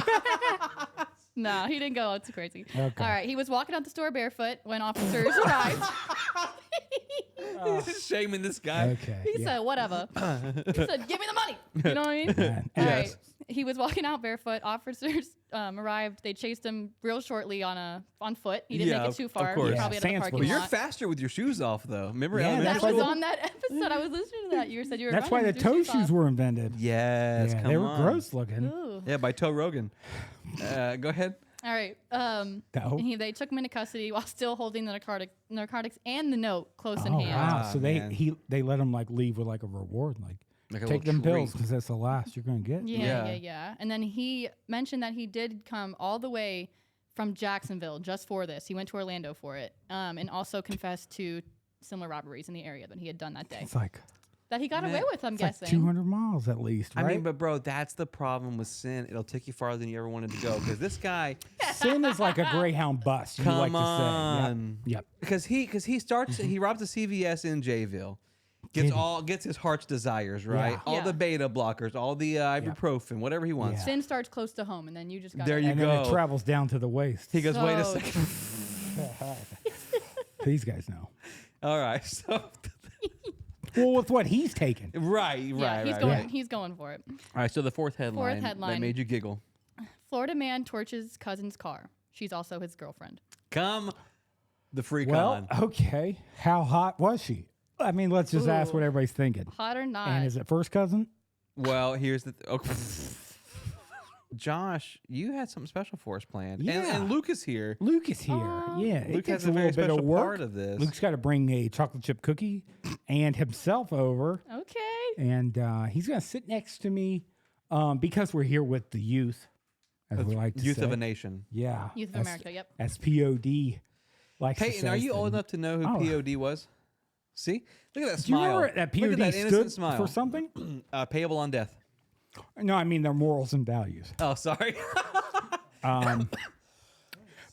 No, he didn't go. It's crazy. Okay. All right, he was walking out the store barefoot when officers arrived. He's just shaming this guy. Okay. He yeah. said, "Whatever." He said, "Give me the money." You know what I mean? Yeah. All Yes. right. He was walking out barefoot. Officers arrived. They chased him real shortly on foot. He didn't Yeah, make of it too far. course. He probably Yeah, at the Sands parking was- But you're lot. faster with your shoes off, though. Remember Yeah, elementary That that's was school? on that episode. I was listening to that. You said you were. That's why running the with your toe shoes shoes off. were invented. Yes, Yeah, come they were on. gross looking. Ooh. Yeah, by Toe Rogan. Go ahead. All right. No. And they took him into custody while still holding the narcotics and the note close in Oh hand. wow! Ah, So man. they let him like leave with like a reward, like Like a take little them pills treat. because that's the last you're gonna get. Yeah. Yeah. And then he mentioned that he did come all the way from Jacksonville just for this. He went to Orlando for it, and also confessed to similar robberies in the area that he had done that day. It's like That he got Man, away with, I'm it's like guessing. 200 miles at least, I right? mean, but bro, that's the problem with sin. It'll take you farther than you ever wanted to go. Because this guy, Sin is like a Greyhound bus. You come like to say. on, Yep. because he starts he robs a CVS in Jayville, gets his heart's desires right, Yeah. all Yeah. the beta blockers, all the ibuprofen, whatever he wants. Yeah. Sin starts close to home, and then you just got There you And then it go. travels down to the waist. He goes, wait a So- second. These guys know. All right, so Well, with what he's taking. right, Yeah, he's right. going. right. He's going for it. All right, so the fourth headline, that headline. made you giggle. Florida man torches cousin's car. She's also his girlfriend. Come, the free Well, con. okay. How hot was she? I mean, let's just ask Ooh. what everybody's thinking. Hot or not? And is it first cousin? Well, here's the. Josh, you had something special for us planned. Yeah. And Luke is here. Luke is here. Yeah, Luke it has takes a a very little bit special of work. part of this. Luke's got to bring a chocolate chip cookie and himself over, Okay. and he's going to sit next to me because we're here with the youth, as we like to Youth say. of a Nation. Yeah, Youth of as- America. Yep. as POD likes to Peyton, say. are you old enough to know who Oh. POD was? See? Look at that Do you smile. remember that Look POD at that stood innocent smile. for something? Payable on death. No, I mean their morals and values. Oh, sorry.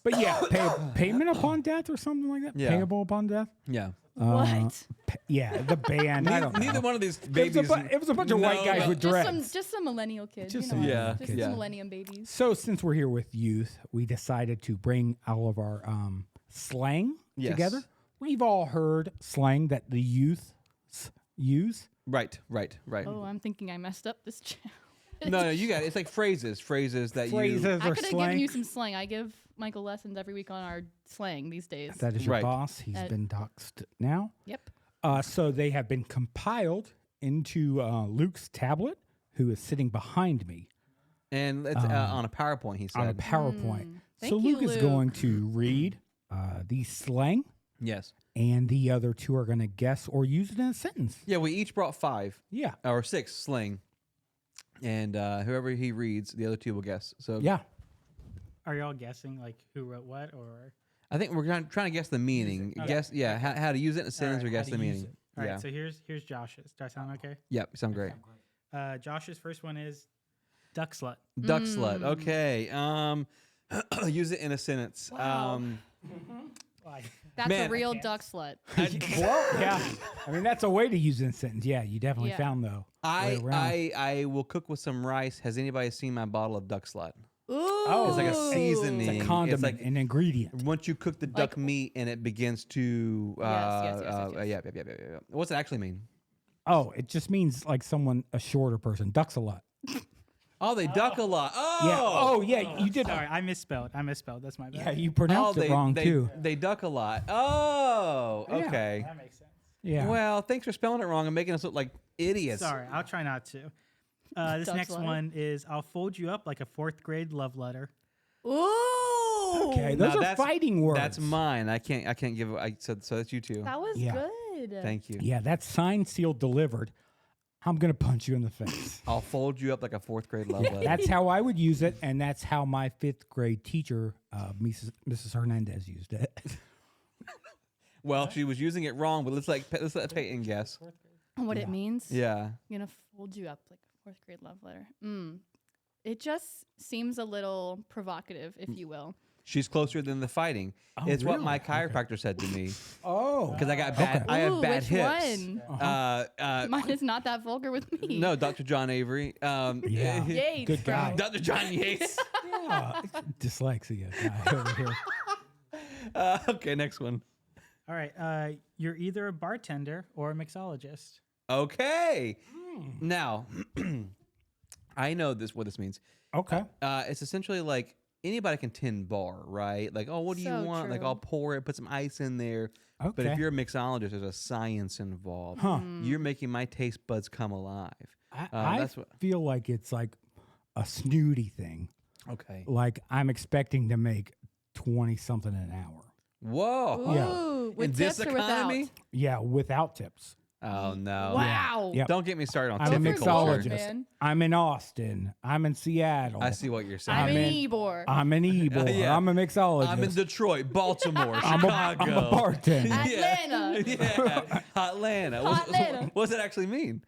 But yeah, payment upon death or something like that. Yeah. Payable upon death. yeah. What? Yeah, the band. I don't know. Neither one of these It was, babies. it was a bunch of white guys no. with dreads. Just some millennial kids. Just you some know, millennial just kids. some Yeah. millennium babies. So since we're here with youth, we decided to bring all of our slang Yes. together. We've all heard slang that the youth use. Right. Oh, I'm thinking I messed up this challenge. No, you got it. It's like phrases that Phrases you. I or could have given slang. you some slang. I give Michael lessons every week on our slang these days. That is your Right. boss. He's That- been doxxed now. Yep. So they have been compiled into Luke's tablet, who is sitting behind me And it's on a PowerPoint, he on a said. PowerPoint. Thank So you, Luke is Luke. going to read the slang, Yes. and the other two are going to guess or use it in a sentence. Yeah, we each brought 5 Yeah. or 6 slang. And whoever he reads, the other 2 will guess. So Yeah. Are y'all guessing like who wrote what or? I think we're trying to guess the meaning. Okay. Guess, yeah, how to use it in a sentence or Alright, guess how the to use meaning. it. All right, Yeah. so here's Josh's. Does that sound okay? Yep, sound great. Josh's first one is duck slut. Duck slut. Okay. Use it in a sentence. Wow. That's Man, a real duck slut. Well, yeah. I mean, that's a way to use it in a sentence. Yeah, you definitely Yeah. found the way around. I will cook with some rice. Has anybody seen my bottle of duck slut? Ooh. It's like a seasoning. It's a condiment, like an ingredient. once you cook the duck meat and it begins to Yes. yeah. What's it actually mean? Oh, it just means like someone, a shorter person, ducks a lot. Oh, they duck a lot. Oh, Yeah. Oh, yeah. You did. Sorry, I misspelled. That's my bad. Yeah, you pronounced it wrong too. They duck a lot. Oh, Yeah. okay. That makes sense. Yeah. Well, thanks for spelling it wrong and making us look like idiots. Sorry, I'll try not to. This Duck next slut. one is I'll fold you up like a 4th grade love letter. Ooh. Okay, Now those are that's- fighting words. That's mine. I can't give. So that's you two. That was Yeah. good. Thank you. Yeah, that's signed, sealed, delivered. I'm gonna punch you in the face. I'll fold you up like a 4th grade love letter. That's how I would use it, and that's how my 5th grade teacher, Mrs. Hernandez, used it. Well, she was using it wrong, but let's let Peyton guess. What it means? Yeah. I'm gonna fold you up like a 4th grade love letter. It just seems a little provocative, if you will. She's closer than the fighting. It's what my chiropractor said to me Oh, because I got bad. I have Ooh, bad which hips. one? Mine is not that vulgar with me. No, Dr. John Avery. Yeah. Yates, Good bro. guy. Dr. John Yates. yeah. Dyslexia guy over here. Okay, next one. All right, you're either a bartender or a mixologist. Okay. Now, I know what this means. Okay. It's essentially like anybody can tend bar, right? Like, oh, what do you So want? Like, true. I'll pour it, put some ice in there. But if Okay. you're a mixologist, there's a science involved. Huh. You're making my taste buds come alive. I that's what. feel like it's like a snooty thing. Okay. Like I'm expecting to make 20 something an hour. Whoa. Yeah. Ooh, with In this tips or economy? without? Yeah, without tips. Oh no. Wow. Yeah. Don't get me started on I'm a Different tip culture. culture, mixologist. man. I'm in Austin. I'm in Seattle. I see what you're saying. I'm I'm an in- Ebor. I'm in Ybor. Yeah. I'm a mixologist. I'm in Detroit, Baltimore, I'm Chicago. a bartender. Atlanta. Yeah. Atlanta. Hotlanta. What does that actually mean?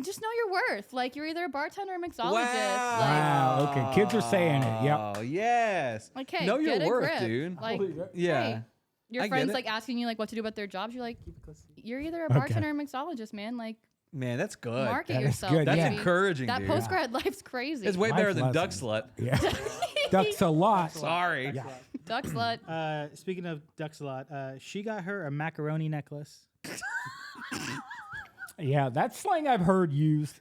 Just know your worth. Like you're either a bartender or a mixologist. Wow, okay, kids are saying it, yep. Oh, yes. Like, okay, Know your get a worth, grip. dude. Like, Yeah. hey, your I get friends it. like asking you like what to do about their jobs. You're like, you're either a Okay. bartender or a mixologist, man. Like, Man, that's good. market That is yourself. good, That's yeah. baby. encouraging, That dude. post grad life's crazy. It's way Life better than duck lesson. slut. Yeah. Ducks a lot. Sorry. Yeah. Duck slut. Speaking of ducks a lot, she got her a macaroni necklace. Yeah, that's slang I've heard used.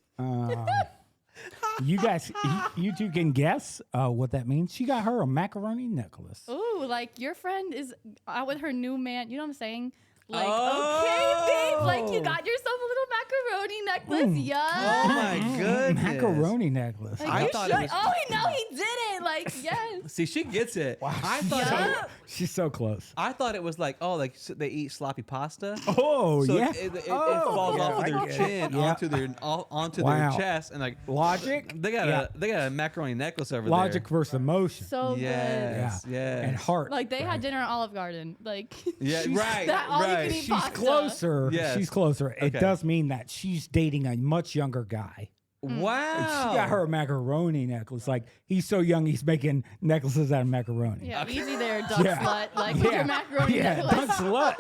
You guys, you two can guess what that means. She got her a macaroni necklace. Ooh, like your friend is out with her new man. You know what I'm saying? Like, Oh. okay, babe. Like you got yourself a little macaroni necklace. Yeah. Oh my goodness. Macaroni necklace. Like, I you thought it should. was- Oh no, he did it. Like yes. See, she gets it. Wow, I she's thought. Yeah. She's so close. I thought it was like, oh, like they eat sloppy pasta. Oh, So yeah. it Oh, falls yeah, off of I their get it. chin Yeah. onto Wow. their chest, and like Logic. they got Yeah. a macaroni necklace over Logic versus emotion. So Yes, yeah. yes. And heart. good. Like they had dinner at Olive Garden. Like Yeah, right, that all you right. can eat She's pasta. closer. Yes. She's closer. It Okay. does mean that she's dating a much younger guy. Wow. She got her a macaroni necklace. Like he's so young, he's making necklaces out of macaroni. Yeah, easy there, duck Yeah. slut. Like with your macaroni yeah, necklace. duck slut.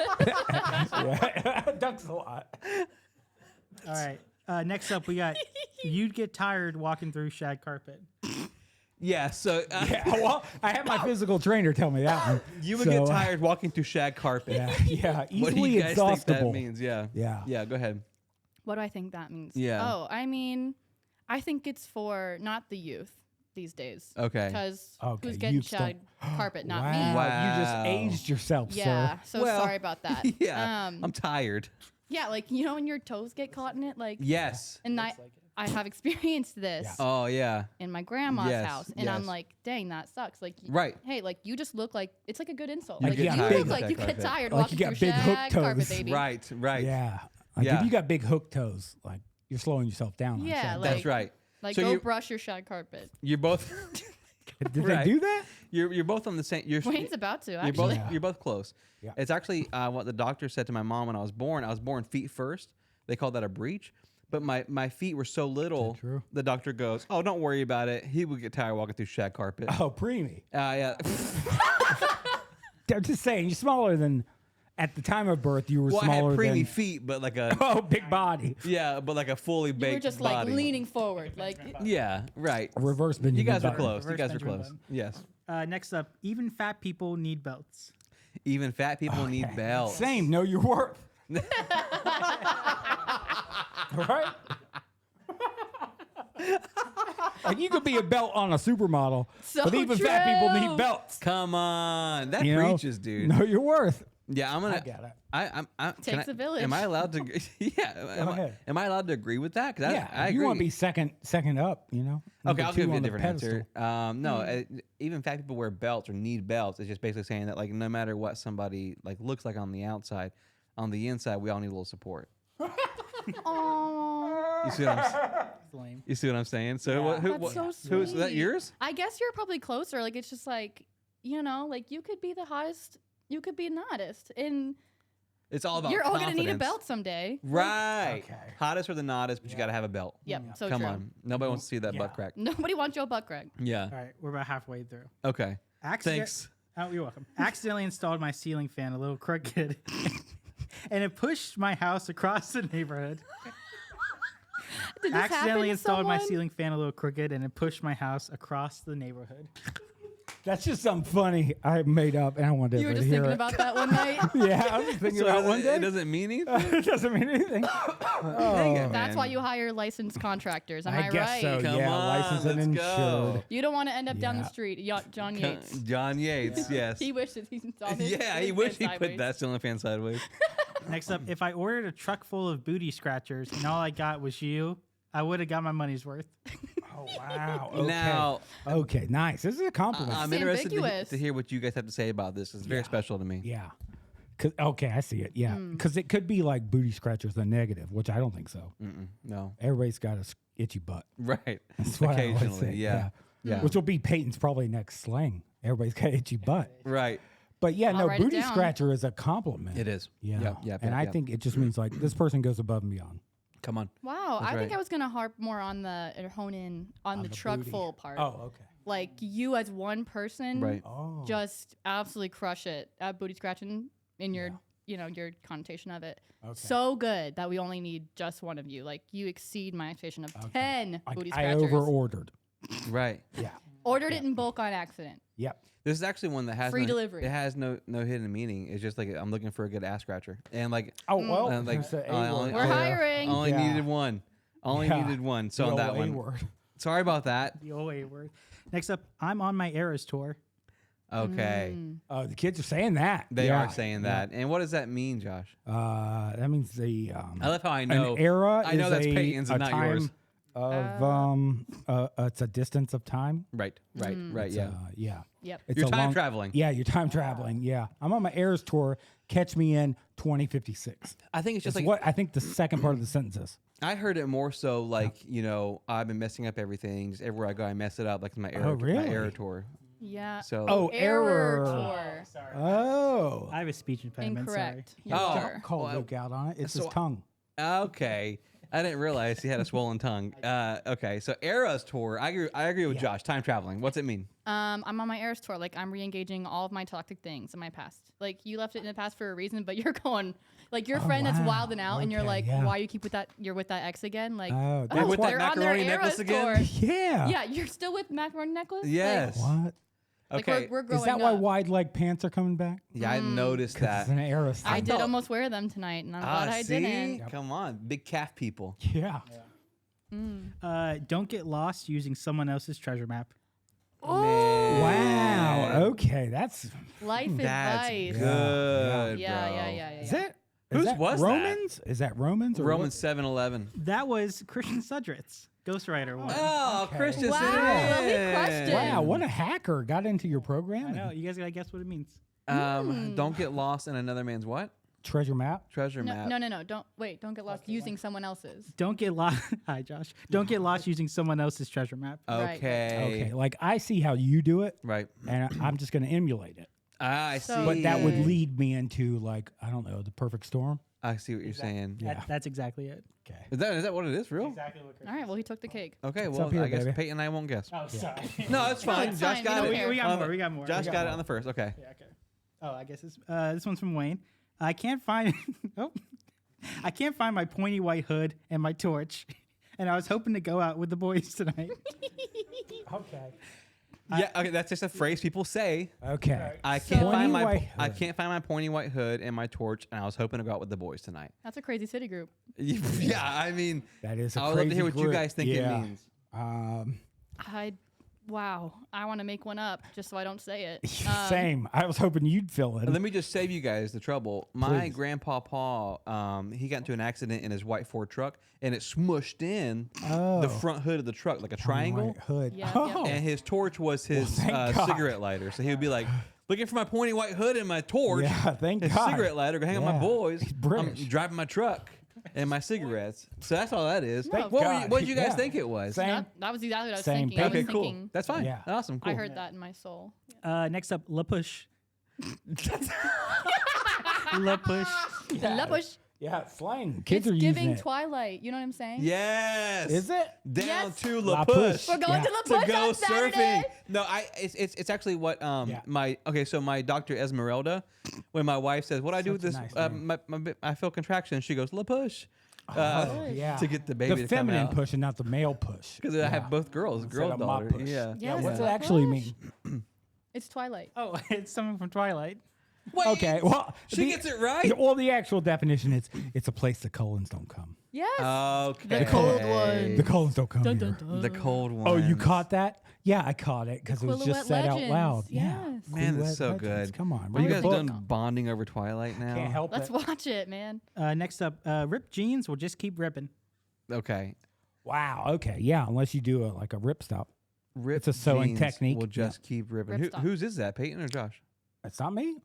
yeah, duck slut. All right. Next up, we got you'd get tired walking through shag carpet. Yeah. So Yeah, well, I had my physical trainer tell me that one. you would So, get tired walking through shag carpet. Yeah, yeah, What do easily you guys think that exhaustible. means? Yeah. Yeah. Yeah. Go ahead. What do I think that means? Yeah. Oh, I mean, I think it's for not the youth these days. Okay. Because Okay, who's getting youths don't- shag carpet? Not wow, me. you just Wow. aged yourself, Yeah. sir. So Well, sorry about that. Yeah. I'm tired. Yeah, like you know when your toes get caught in it, like. Yes. And I have experienced this Yeah. Oh yeah. in my grandma's Yes, house, and I'm yes. like, dang, that sucks. Like, Right. Hey, like you just look like it's like a good insult. Like Like you you got look big like shag you get carpet. tired Like walking you got through big hook shag carpet, toes. baby. Right. Right. Yeah. Like Yeah. if you got big hook toes, like you're slowing yourself down. on Yeah, shag. like- That's right. Like So go you- brush your shag carpet. You're both. Did Right. they do that? You're both on the same. Wayne's about to You're actually. both Yeah. you're both close. Yeah. It's actually what the doctor said to my mom when I was born. I was born feet first. They called that a breech. But my feet were so little. true? The doctor goes, "Oh, don't worry about it. He would get tired walking through shag carpet." Oh, preemie. Yeah. I'm just saying, you're smaller than at the time of birth. You were Well, I had smaller preemie than. feet, but like a Oh, big body. yeah, but like a fully You baked were just body. like leaning forward, like Yeah. Right. Reverse Benjamin You guys were Button. close. You Reverse guys were Benjamin close. Button. Yes. Next up, even fat people need belts. Even fat people need Okay. belts. Same. Know your worth. right? Like you could be a belt on a supermodel, So but even fat people true. need belts. Come on, that You know? preaches, dude. Know your worth. Yeah, I'm gonna. I get it. I'm. Can Takes a village. Am I allowed to? Yeah. ahead. Am I allowed to agree with that? Because Yeah, I you agree. want to be second up, you know. Okay, Number I'll two give you a on the different answer. pedestal. No, even fat people wear belts or need belts. It's just basically saying that like no matter what somebody like looks like on the outside, on the inside we all need a little support. oh, You see what I'm? Lame. You see what I'm saying? So Yeah. what? that's so sweet. Who is that? Yours? I guess you're probably closer. Like it's just like you know, like you could be the hottest, you could be the hottest, and It's all about. you're all gonna need a confidence. belt someday. Right. Okay. Hottest or the nottest, but you got to have a belt. Yep. So Come true. on. Nobody wants to see that butt Yeah. crack. Nobody wants your butt crack. Yeah. All right, we're about halfway through. Okay. Thanks. Oh, you're welcome. Accidentally installed my ceiling fan a little crooked, and it pushed my house across the neighborhood. Did this Accidentally happen to installed my someone? ceiling fan a little crooked, and it pushed my house across the neighborhood. That's just something funny I made up, and I wanted You were everybody just to hear thinking it. about that one night. Yeah, I was just thinking So about it one day. it doesn't mean anything. It doesn't mean anything. Dang it, That's man. why you hire licensed contractors. Am I, I guess right? so. Come Yeah, on, licensed and let's insured. go. You don't want to end up down the Yeah. street. John Yates. John Yates, yes. He wishes he installed his Yeah, he ceiling wish fan he put sideways. that ceiling fan sideways. Next up, if I ordered a truck full of booty scratchers and all I got was you, I would have got my money's worth. Oh wow. Okay. Now, Okay, nice. This is a compliment. I'm It's interested ambiguous. to hear what you guys have to say about this. It's very Yeah. special to me. Yeah. Okay, I see it. Yeah. Because it could be like booty scratchers, the negative, which I don't think so. No. Everybody's got a itchy butt. Right. That's what I always Occasionally, say. yeah. Yeah. Which will be Peyton's probably next slang. Everybody's got itchy butt. Right. But yeah, I'll no, write it booty down. scratcher is a compliment. It is. Yeah. Yep, yep, and yep, I yep. think it just means like this person goes above and beyond. Come on. Wow, That's I think right. I was gonna harp more on the or hone in on the the truck booty. full part. Oh, okay. Like you as one person, Right. Oh. just absolutely crush it at booty scratching in your you know your connotation of it. Okay. So good that we only need just one of you. Like you exceed my expectation of 10 booty I scratchers. over ordered. Right. Yeah. Ordered it in bulk on accident. Yep. This is actually one that has Free no, delivery. It has no hidden meaning. It's just like I'm looking for a good ass scratcher, and like Oh well. like there's the A I word only- We're there. hiring. only Yeah. needed one. Only Yeah. needed one. So The on that old A one. word. Sorry about that. The old A word. Next up, I'm on my Eras tour. Okay. The kids are saying that. They Yeah. are saying that. And what does that mean, Josh? That means the I love how I know. an era. I know is that's a, Peyton's and a not time yours. Of it's a distance of time. Right. It's, Yeah. yeah. Yep. It's You're a time long- traveling. Yeah, you're time traveling. Yeah, I'm on my Eras tour. Catch me in 2056. I think it's just It's like what I think the second part of the sentence is. I heard it more so like, I've been messing up everything. Just everywhere I go, I mess it up, like my Oh, really? Era tour. Yeah. So Oh, Error error. tour. Oh, I have a speech impediment. Incorrect. Oh. You're- call Well, Luke out on it. It's his so- tongue. okay. I didn't realize he had a swollen tongue. Okay, so Era's tour. I agree with Josh. Time traveling. What's it mean? I'm on my Eras tour. Like, I'm re-engaging all of my toxic things in my past. Like, you left it in the past for a reason, but you're going, like, your Oh, friend that's wow. wilding out, and you're Okay, like, yeah. why you keep with that? You're with that ex again? Like, Oh, oh, that's with why- that they're on their macaroni necklace Eras again? tour. Yeah. Yeah, you're still with macaroni necklace. Yes. What? Like, Okay. we're growing Is that why up. wide leg pants are coming back? Yeah, I noticed 'Cause that. it's an era. I thing. did almost wear them tonight, and I'm glad I see? didn't. Come on, big calf people. Yeah. Don't get lost using someone else's treasure map. Wow. Okay, that's Life That's advice. good, Yeah, bro. yeah. is that. Whose Is that was that? Romans? Is that Romans? Or Romans 7:11. That was Christian Sudritz, Ghostwriter one. Oh, Okay. Christian. Wow, Sitting he in. crushed it. Wow, what a hacker got into your I program. know. You guys gotta guess what it means. Don't get lost in another man's what? Treasure map. Treasure No, map. no. Don't get lost using someone else's. Don't get lost. Hi, Josh. Don't get lost using someone else's treasure map. Right. Okay. Okay, like I see how you do it, Right. and I'm just going to emulate it. I see. So- But that would Yeah. lead me into like I don't know the perfect storm. I see what you're saying. Yeah. That's exactly it. Okay. Is that what it is? Real? Exactly what All right. Well, he took the cake. Okay. It's Well, up here, I guess baby. Peyton and I won't guess. Oh, sorry. No, it's fine. it's Josh fine. got We it. don't care. we got on more. the- We got more. Josh We got it on the first. Okay. Yeah, okay. Oh, I guess this one's from Wayne. I can't find I can't find my pointy white hood and my torch, and I was hoping to go out with the boys tonight. Okay. Yeah. Okay. That's just a phrase people say. Okay. I can't Pointy find my white I hood. can't find my pointy white hood and my torch, and I was hoping to go out with the boys tonight. That's a crazy city group. Yeah. I mean, That is a I would love to hear crazy what you group. guys think Yeah. it means. Wow. I want to make one up just so I don't say it. Same. I was hoping you'd fill in. Let me just save you guys the trouble. My Please. grandpa Paul, he got into an accident in his white Ford truck, and it smushed in Oh. the front hood of the truck like a triangle. White hood. Yeah, Oh. yeah. And his torch was his thank God. cigarette lighter. So he would be like, looking for my pointy white hood and my torch. Yeah, thank his God. cigarette lighter, go hang out with my Yeah. boys. He's I'm British. driving my truck and my cigarettes. So that's all that is. Thank What God. did you guys Yeah. think it was? Same. That was exactly what I was Same thinking. I page. was Okay, cool. thinking, That's fine. Yeah. Awesome. Cool. I heard that in my soul. Next up, La Push. La Push. La push. Yeah, slang. Kids It's are using giving it. Twilight. You know what I'm saying? Yes. Is it? Down Yes. to La La Push. Push. We're going Yeah. to La To Push go on Saturday. surfing. No, it's actually what Yeah. so my doctor Esmeralda, when my wife says, "What do I do with Such this? a nice name. I feel contractions." She goes, "La Push," Oh, yeah. to get the baby the to come feminine out. push and not the male push. Because I have both girls, Instead girl of my daughter. push. Yeah. Yeah, Yes, what's La it actually Push. mean? It's Twilight. Oh, it's someone from Twilight. Wait, Okay, well, she gets it right. Well, the actual definition is it's a place the colons don't come. Yes. Okay. The cold one. The colons don't come Dun, here. dun, dun. The cold one. Oh, you caught that? Yeah, I caught it because it was just Quillowet said out Legends, loud. yes. Yeah, Man, that's Quillowet so Legends. good. Come on, Are you read a guys book. done bonding over Twilight now? Can't help Let's it. watch it, man. Next up, ripped jeans will just keep ripping. Okay. Wow. Okay. Yeah. Unless you do like a rip stop. Ripped a sewing jeans technique. Will just keep ripping. Rip stop. Whose is that? Peyton or Josh? It's not me.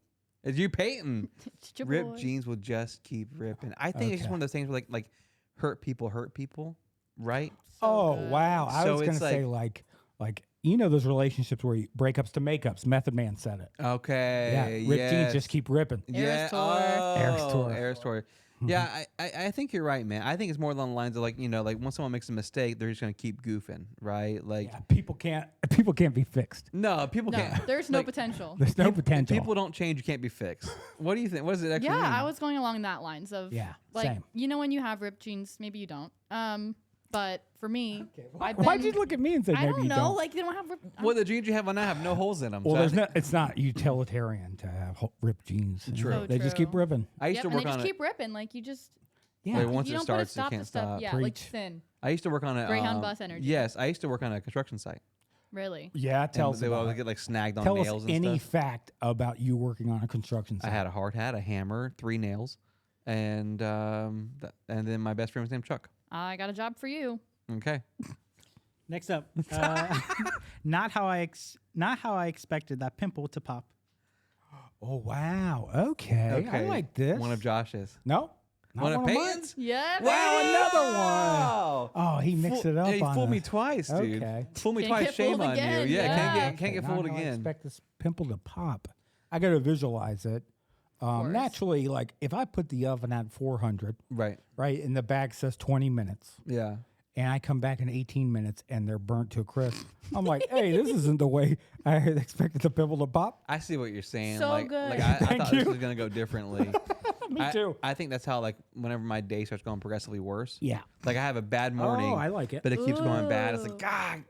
It's you, Peyton. It's your Ripped boy. jeans will just keep ripping. I think it's just Okay. one of those things where like hurt people, right? Oh good. wow. I So was gonna it's say like those relationships where you breakups to makeups. Method Man said it. Okay. Yeah. Ripped jeans yes. just keep ripping. Yeah. Eras tour. Eras Oh, tour. Eras tour. Yeah, I think you're right, man. I think it's more along the lines of like when someone makes a mistake, they're just gonna keep goofing, right? Like Yeah. People can't be fixed. no, people No, can't. there's no like, potential. There's no If potential. people don't change, you can't be fixed. What do you think? What does it actually Yeah, mean? I was going along that lines of Yeah, like same. when you have ripped jeans, maybe you don't. But for me, Why'd you look at me and say I maybe don't you know. don't? Like they don't have ripped. Well, the jeans you have on now have no holes in them. Well, so I there's think- no. It's not utilitarian to have ripped jeans. True. So They just keep true. ripping. I used Yep, to and work they on just it. keep ripping. Like you just Yeah. Like, once you it don't starts, put a you stop can't to stuff. stop. Yeah, like Preach. thin. I used to work on a Greyhound bus energy. Yes, I used to work on a construction site. Really? Yeah, tell us They about always it. get like snagged on Tell us nails and any stuff. fact about you working on a construction I site. had a hard hat, a hammer, 3 nails, and and then my best friend was named Chuck. I got a job for you. Okay. Next up, not how I expected that pimple to pop. Oh wow. Okay. I like this. One of Josh's. No. Not One of mine. Peyton's? Yeah. Wow, another one. Wow. Oh, he mixed it up. He on fooled me us. twice, dude. Okay. Fool me Can't twice, get shame fooled on again, you. Yeah, yeah. can't get Not fooled how I again. expect this pimple to pop. I got to visualize it. course. Naturally, like if I put the oven at 400, Right. right, and the bag says 20 minutes, Yeah. and I come back in 18 minutes and they're burnt to a crisp, I'm like, hey, this isn't the way I had expected the pimple to pop. I see what you're saying. So like, good. Like I Thank thought this you. was gonna go differently. Me too. I think that's how like whenever my day starts going progressively worse. Yeah. Like I have a bad morning. Oh, I like it. But it keeps going bad. It's Ooh. like God.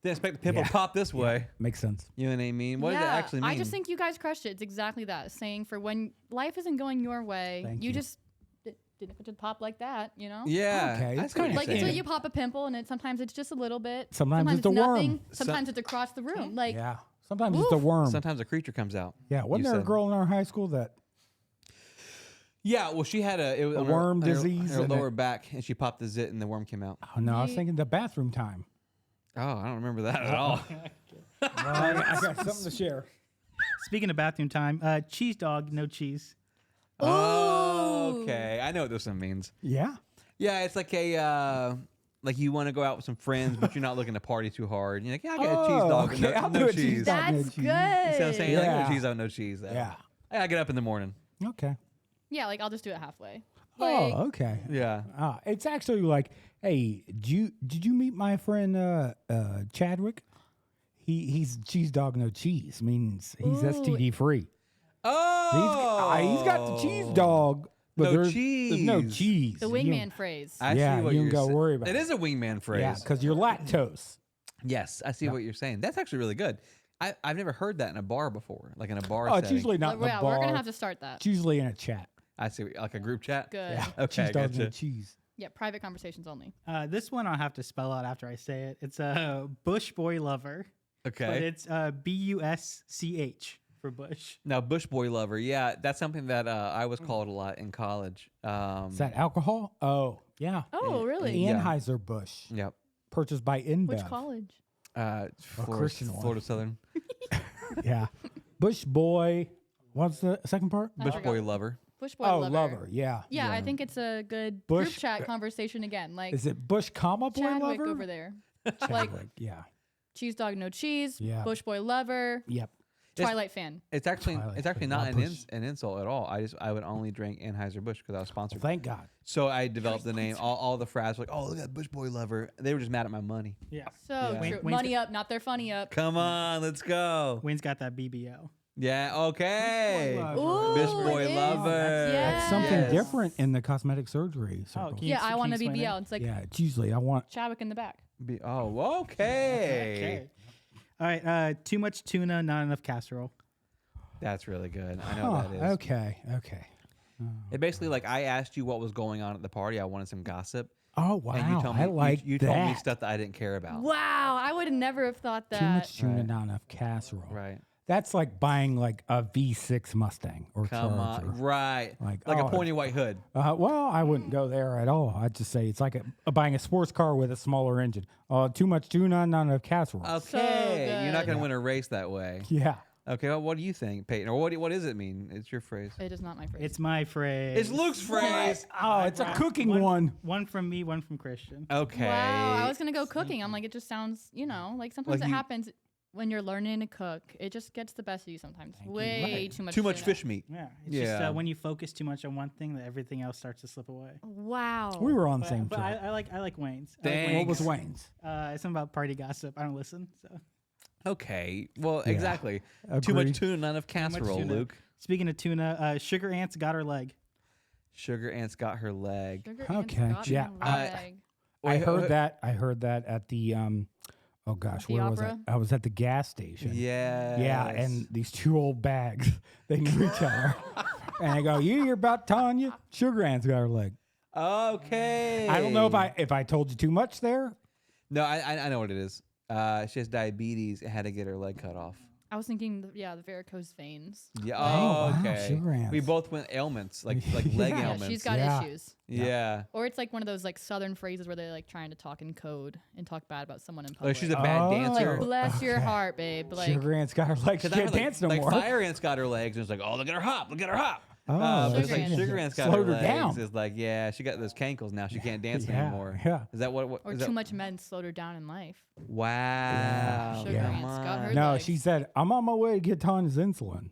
Didn't expect the pimple to pop this way. Makes sense. You know what I mean? What does it actually mean? I just think you guys crushed it. It's exactly that. Saying for when life isn't going your way, Thank you you. just didn't put it pop like that, you know? Yeah. Okay, I it's see what kinda you're Like saying. until you pop a pimple and sometimes it's just a little bit. Sometimes it's a nothing. worm. Sometimes it's across the room. Like Yeah. Sometimes it's a Oof. worm. Sometimes a creature comes out. Yeah. Wasn't you there a said. girl in our high school that Yeah, well, she had it was on her- worm on her- disease her and lower it- back, and she popped the zit, and the worm came out. Oh no, I was Ye- thinking the bathroom time. Oh, I don't remember that at all. I got something to share. Speaking of bathroom time, cheese dog, no cheese. Oh, Ooh. okay, I know what this one means. Yeah. Yeah, it's like a like you want to go out with some friends, but you're not looking to party too hard. You're like, yeah, I got a cheese Oh, dog, but okay, I'll no, do no a cheese cheese. dog. that's no good. cheese. You see what I'm saying? Like, Yeah. no cheese, no cheese. Yeah. I get up in the morning. Okay. Yeah, like I'll just do it halfway. Like, Oh, okay. Yeah. It's actually like, hey, did you meet my friend Chadwick? He's cheese dog, no cheese. Means he's Ooh. STD free. Oh, He's got the cheese dog, but No there's no cheese. cheese. the You- wingman phrase. I Yeah, see what you you're don't gotta sa- worry about It it. is a wingman phrase. Yeah, because you're lactose. Yes, I see what you're saying. That's actually really good. I've never heard that in a bar before, like in a bar. Oh, it's setting. usually not in the yeah, bar. we're gonna have to start that. It's usually in a chat. I see, like a group chat. Good. Yeah. Yeah. Okay, cheese dog, no gotcha. cheese. Private conversations only. This one I'll have to spell out after I say it. It's a Bush Boy Lover, but Okay. it's BUSCH for Bush. Now, Bush Boy Lover. Yeah, that's something that I was called a lot in college. Is that alcohol? Oh, yeah. Oh, really? Yeah. Anheuser-Busch, Yep. purchased by InBev. Which college? Florida, Christian one. Florida Southern. Yeah. Bush Boy. What's the second part? I Bush forgot. Boy Lover. Bush boy Oh, lover. lover. Yeah. Yeah, I think it's a good Bush- group chat conversation again. Like Is it Bush, comma boy Chadwick lover? over there. Like Chadwick, yeah. cheese dog, no cheese. Yeah. Bush boy lover. Yep. Twilight fan. It's actually Twilight. it's actually not Love Busch. an insult at all. I would only drink Anheuser Busch because I was sponsored. Thank God. So I developed the name. All the frags were like, "Oh, look at Bush Boy Lover." They were just mad at my money. Yeah. So Yeah. true. Wayne's Money up, not their funny up. Come on, let's go. Wayne's got that BBL. Yeah. Okay. Ooh, Bush Boy it is. Lover. That's something Yes. different in the cosmetic surgery circle. can you Yeah, ex- I can want you a explain BBL. that? It's like Yeah, it's usually I want. Chadwick in the back. Oh, okay. All right. Too much tuna, not enough casserole. That's really good. I know Huh, that is. okay. Okay. It basically like I asked you what was going on at the party. I wanted some gossip, Oh wow! and you told me I like you that. told me stuff that I didn't care about. Wow, I would never have thought that. Too much tuna, Right. not enough casserole. Right. That's like buying like a V6 Mustang or Come Charger. on. Right. Like, Like oh, a pointy white hood. Well, I wouldn't go there at all. I'd just say it's like buying a sports car with a smaller engine. Too much tuna, not enough casserole. Okay. You're not good. going to win a race that way. Yeah. Okay. Well, what do you think, Peyton? Or what does it mean? It's your phrase. It is not my phrase. It's my phrase. It's Luke's phrase. Oh, it's a cooking one. One from me, one from Christian. Okay. Wow, I was gonna go cooking. I'm like, it just sounds, like sometimes Like it you- happens when you're learning to cook. It just gets the best of you sometimes. Way too much. Too much tuna. fish meat. Yeah. It's just Yeah. when you focus too much on one thing, that everything else starts to slip away. Wow. We were on the But, same but track. I like Wayne's. Thanks. What was Wayne's? It's something about party gossip. I don't listen. So Okay. Well, exactly. Too Agreed. much tuna, not enough Too much casserole, tuna. Luke. Speaking of tuna, Sugar Ant's got her leg. Sugar Ant's got her leg. Sugar Okay, ants got yeah, my leg. I Wait, heard that. I heard that at the oh gosh, The where was I? opera? I was at the gas station. Yeah. Yeah, and these two old bags, they knew each other. And I go, you hear about Tanya? Sugar Ant's got her leg. Okay. I don't know if I told you too much there. No, I know what it is. She has diabetes and had to get her leg cut off. I was thinking, the varicose veins. Yeah. Oh, Oh, wow, okay. sugar ants. We both went ailments, like leg Yeah, Yeah, ailments. she's got Yeah. issues. yeah. Or it's like one of those like southern phrases where they're like trying to talk in code and talk bad about someone in Oh, public. she's a bad Oh. dancer. like, bless your Okay. heart, babe. Like, Sugar Ant's got her legs. She Because I can't heard, dance no like more. Fire Ant's got her legs, and it's like, oh, look at her hop, look at her hop. Oh, But it's Sugar like Ant. Sugar Ant's got Slowed her her legs. down. It's like, yeah, she got those cankles now. She can't dance Yeah, anymore. yeah. Is that what? or is too that, much men slowed her down in life. Wow. Sugar Yeah. Ant's got her No, legs. she said, I'm on my way to get Tony's insulin.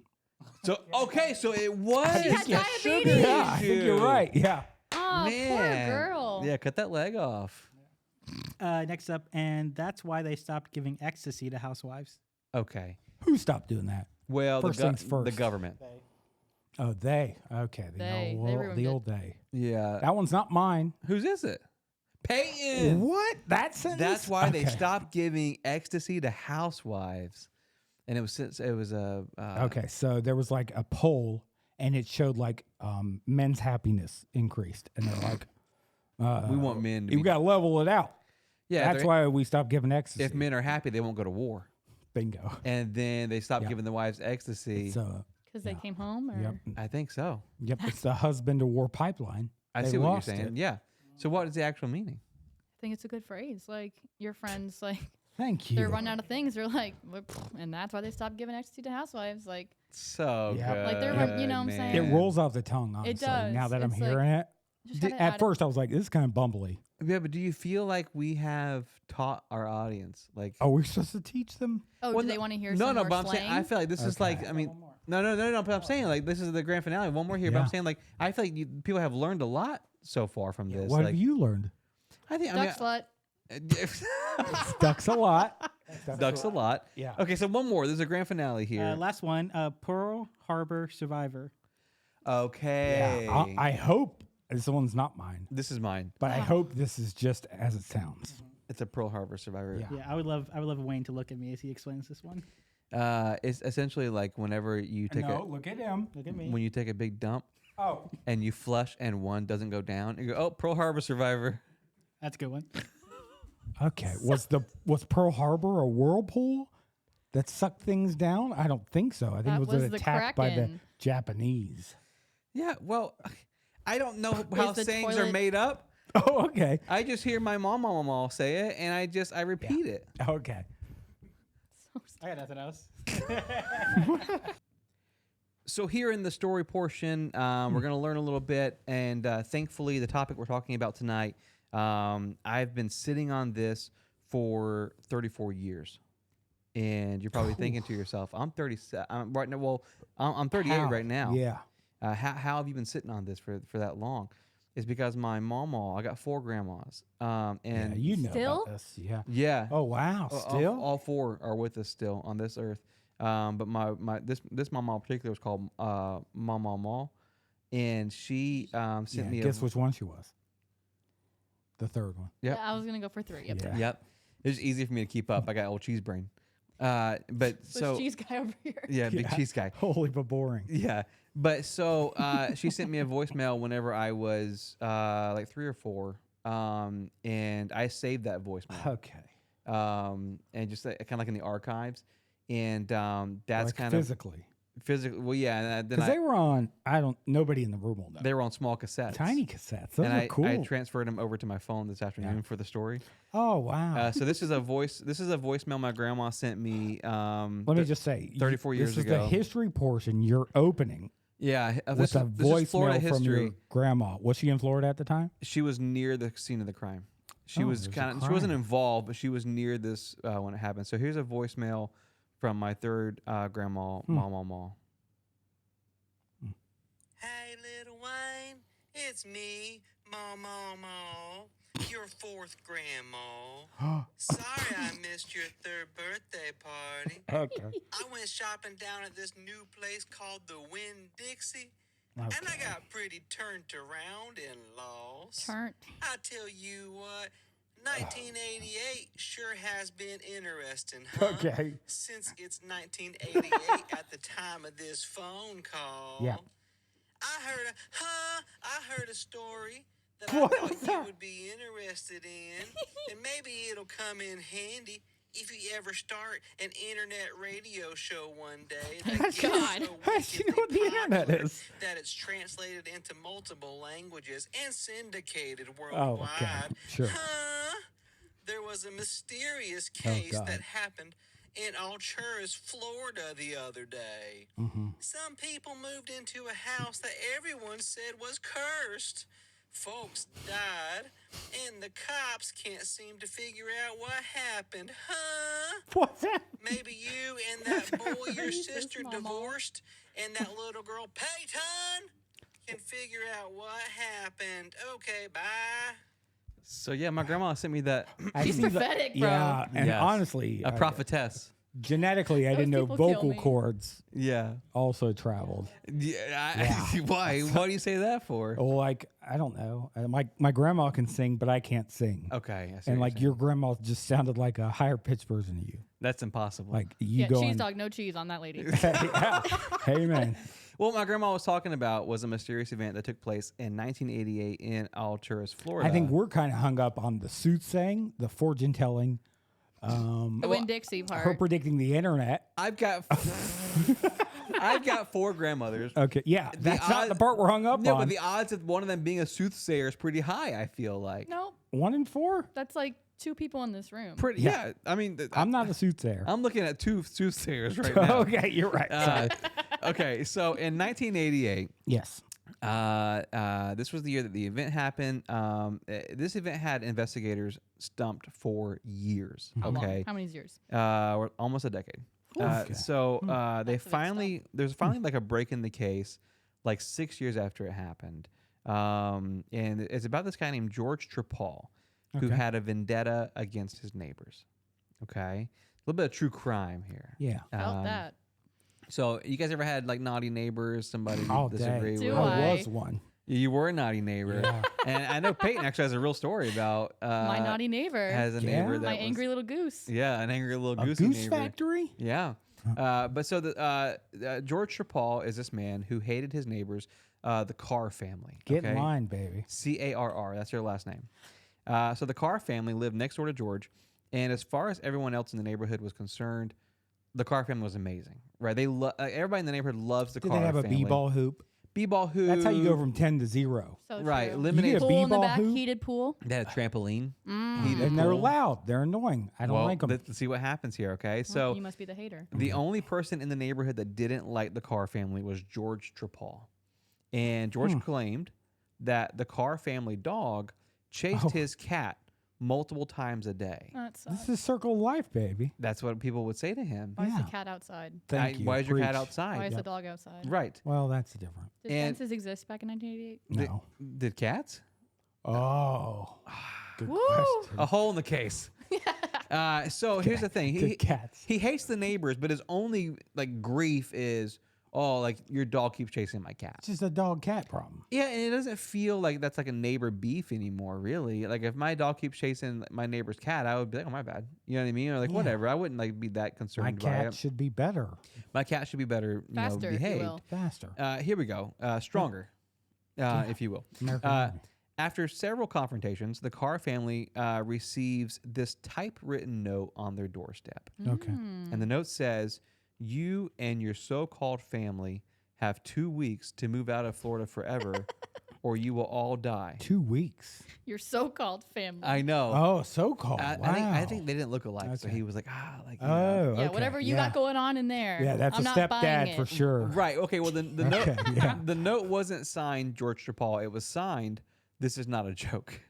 So okay, so it was She had a diabetes. sugar Yeah, I think you're issue. right. Yeah. Oh, Man. poor girl. Yeah, cut that leg off. Next up, and that's why they stopped giving ecstasy to housewives. Okay. Who stopped doing that? Well, First things the first. government. Oh, they. Okay. They old, ruined the it. old they. Yeah. That one's not mine. Whose is it? Peyton. What? That sentence? That's why they Okay. stopped giving ecstasy to housewives, and it was since it was a Okay, so there was like a poll, and it showed like men's happiness increased, and they're like, We want men to you be. got to level it out. Yeah, That's they're- why we stopped giving ecstasy. if men are happy, they won't go to war. Bingo. And then they stopped Yeah. giving the wives ecstasy. So, Because they came home? Or? yep, I think so. yep. It's the husband to war pipeline. I They see what you're lost saying. it. Yeah. So what is the actual meaning? I think it's a good phrase. Like, your friends, like, Thank you. they're running out of things. They're like, "Well, pfft," and that's why they stopped giving ecstasy to housewives. Like, So Yeah. good. Like, they're run- you know what I'm saying? It man. rolls off the tongue, honestly. Now does. that I'm It's like- hearing it. just gotta At add- first, I was like, this is kind of bumbly. Yeah, but do you feel like we have taught our audience like? Are we supposed to teach them? Oh, Well, do they no- want to hear no, some no, more but I'm slang? saying I feel like this is like Okay. I mean, no. But I'm saying like this is the grand finale. One more here, but I'm Yeah. saying like I feel like people have learned a lot so far from this. What like, have you learned? I think Duck slut. Ducks a lot. Ducks a lot. Yeah. Okay, so one more. There's a grand finale here. Last one, Pearl Harbor survivor. Okay. Yeah. I hope this one's not mine, This is mine. but I hope this is just as it sounds. It's a Pearl Harbor survivor. Yeah. Yeah, I would love Wayne to look at me as he explains this one. It's essentially like whenever you take Look at him. Look at me. when you take a big dump Oh. and you flush and one doesn't go down, you go, "Oh, Pearl Harbor survivor." That's a good one. Okay. Was Pearl Harbor a whirlpool that sucked things down? I don't think so. I think That it was was an the attack by the Kraken. Japanese. Yeah, well, I don't know how the sayings are toilet- made up. Oh, okay. I just hear my mom say it, and I repeat it. Okay. I got nothing else. So here in the story portion, we're going to learn a little bit, and thankfully, the topic we're talking about tonight, I've been sitting on this for 34 years, and you're probably thinking to yourself, "I'm 37 right now. Well, I'm 38 How? right now. Yeah. How have you been sitting on this for that long?" It's because my mama, I got 4 grandmas, and Yeah, you know Still? about this. Yeah. yeah, Oh wow. Still. all 4 are with us still on this earth. But this mama in particular was called Mama Ma, and she sent Yeah, me guess which one she was. The third one. Yep. Yeah, I was gonna go for 3. Yep. Yeah. Yep, it was easy for me to keep up. I got old cheese brain. But so cheese guy over here. yeah, big Yeah. cheese guy. Holy but boring. Yeah, but so she sent me a voicemail whenever I was like 3 or 4, and I saved that voicemail. Okay. And just kind of like in the archives, and that's Like kind of physically. physically. Well, yeah, and then Because they were on. Nobody in the room will know. they were on small cassettes, Tiny cassettes. Those and are cool. I transferred them over to my phone this afternoon for the story. Oh wow. So this is a voicemail my grandma sent me. Let me just say, 34 years this is ago. the history portion you're opening Yeah, with this a is Florida voicemail from history. your grandma. Was she in Florida at the time? She was near the scene of the crime. She Oh, was there's a kind of. She wasn't crime. involved, but she was near this when it happened. So here's a voicemail from my 3rd grandma, Mama. Hey, little Wayne, it's me, Mama, your 4th grandma. Sorry I missed your 3rd birthday party. Okay. I went shopping down at this new place called the Winn-Dixie, and I got pretty turned around and lost. Turnt. I tell you what, 1988 sure has been interesting, huh? Okay. Since it's 1988 at the time of this phone call. Yeah. I heard a story that What I was thought that? you would be interested in, and maybe it'll come in handy if you ever start an internet radio show one day How that does she- God. how does she know what the internet popular is? that it's translated into multiple languages and syndicated Oh, worldwide. okay. Sure. Huh? There was a mysterious Oh, case God. that happened in Alturas, Florida the other day. Mm-hmm. Some people moved into a house that everyone said was cursed. Folks died, and the cops can't seem to figure out what happened. Huh? What's that? Maybe you and that boy your Jesus, sister Mama. divorced and that little girl Peyton can figure out what happened. Okay, bye. So yeah, my grandma sent me that. He's Actually, prophetic, bro. Yeah, and Yes. honestly, A prophetess. genetically, I Those didn't know people kill vocal me. cords Yeah. also traveled. Why? Why do you say that for? Well, like I don't know. My grandma can sing, but I can't sing. Okay. I see what And you're like saying. your grandma just sounded like a higher pitched version of you. That's impossible. Like you Yeah, going. cheese dog, no cheese on that lady. Yeah. Hey man. What my grandma was talking about was a mysterious event that took place in 1988 in Alturas, Florida. I think we're kind of hung up on the soothsaying, the fortune telling, The Winn Dixie part. her predicting the internet. I've got I've got 4 grandmothers. Okay, yeah, that's not the odd- part we're hung up No, on. but the odds of one of them being a soothsayer is pretty high. I feel like. Nope. 1 in 4. That's like 2 people in this room. Pretty. Yeah. Yeah. I mean, I'm not a soothsayer. I'm looking at 2 soothsayers right now. Okay, you're right. Okay, so in 1988, Yes. this was the year that the event happened. This event had investigators stumped for years. How long? Okay, How many years? almost a decade. Okay. So they That's a big finally there's finally like a break in the case, like 6 years after it happened, and it's about this guy named George Trepal, who Okay. had a vendetta against his neighbors. Okay, a little bit of true crime here. Yeah. Felt that. So you guys ever had like naughty neighbors? Somebody All you day. disagree Do with? I I? was one. You were a naughty neighbor, Yeah. and I know Peyton actually has a real story about My naughty neighbor. has a Yeah? neighbor that My was, angry little goose. yeah, an angry little A goosey goose neighbor. factory? Yeah, but so the George Trepal is this man who hated his neighbors, the Carr family. Get okay? in line, baby. Carr. That's their last name. So the Carr family lived next door to George, and as far as everyone else in the neighborhood was concerned, the Carr family was amazing. Right? They everybody in the neighborhood loves the Did Carr they have a family. b-ball hoop? B-ball hoop. That's how you go from 10 to 0. So right. true. Eliminate. You get a Pool in the b-ball back, hoop? heated pool. They had a trampoline. Mm. Heated And they're pool. loud. They're annoying. I don't Well, like them. let's see what happens here. Okay, Well, so you must be the hater. the only person in the neighborhood that didn't like the Carr family was George Trepal, and George claimed that the Carr family dog chased Oh. his cat multiple times a day. That sucks. This is circle of life, baby. That's what people would say to him. Why is the Yeah. cat outside? Thank you. Why is your cat Preach. outside? Why is the dog outside? Right. Well, that's different. Did And- fences exist back in 1988? No. Did cats? Oh. Good Woo! question. A hole in the case. So here's the thing. Good cats. He hates the neighbors, but his only like grief is, oh, like your dog keeps chasing my cat. It's just a dog-cat problem. Yeah, and it doesn't feel like that's like a neighbor beef anymore, really. Like if my dog keeps chasing my neighbor's cat, I would be like, oh, my bad. You know what I mean? Or like, Yeah. whatever. I wouldn't like be that My concerned by cat it. should be better, My cat should be better, Faster, if you behaved. will. faster. Here we go. Stronger, if you will. American Uh, Army. After several confrontations, the Carr family receives this typewritten note on their doorstep. Okay. And the note says, you and your so-called family have 2 weeks to move out of Florida forever, or you will all die. 2 weeks. Your so-called family. I know. Oh, so-called. I Wow. think they didn't look alike, so Okay. he was like, you know. Oh, yeah, okay. whatever you Yeah. got going on in there. Yeah, that's I'm a not buying stepdad it. for sure. Right. Okay. Well, the note Okay, yeah. the note wasn't signed George Trepal. It was signed, "This is not a joke,"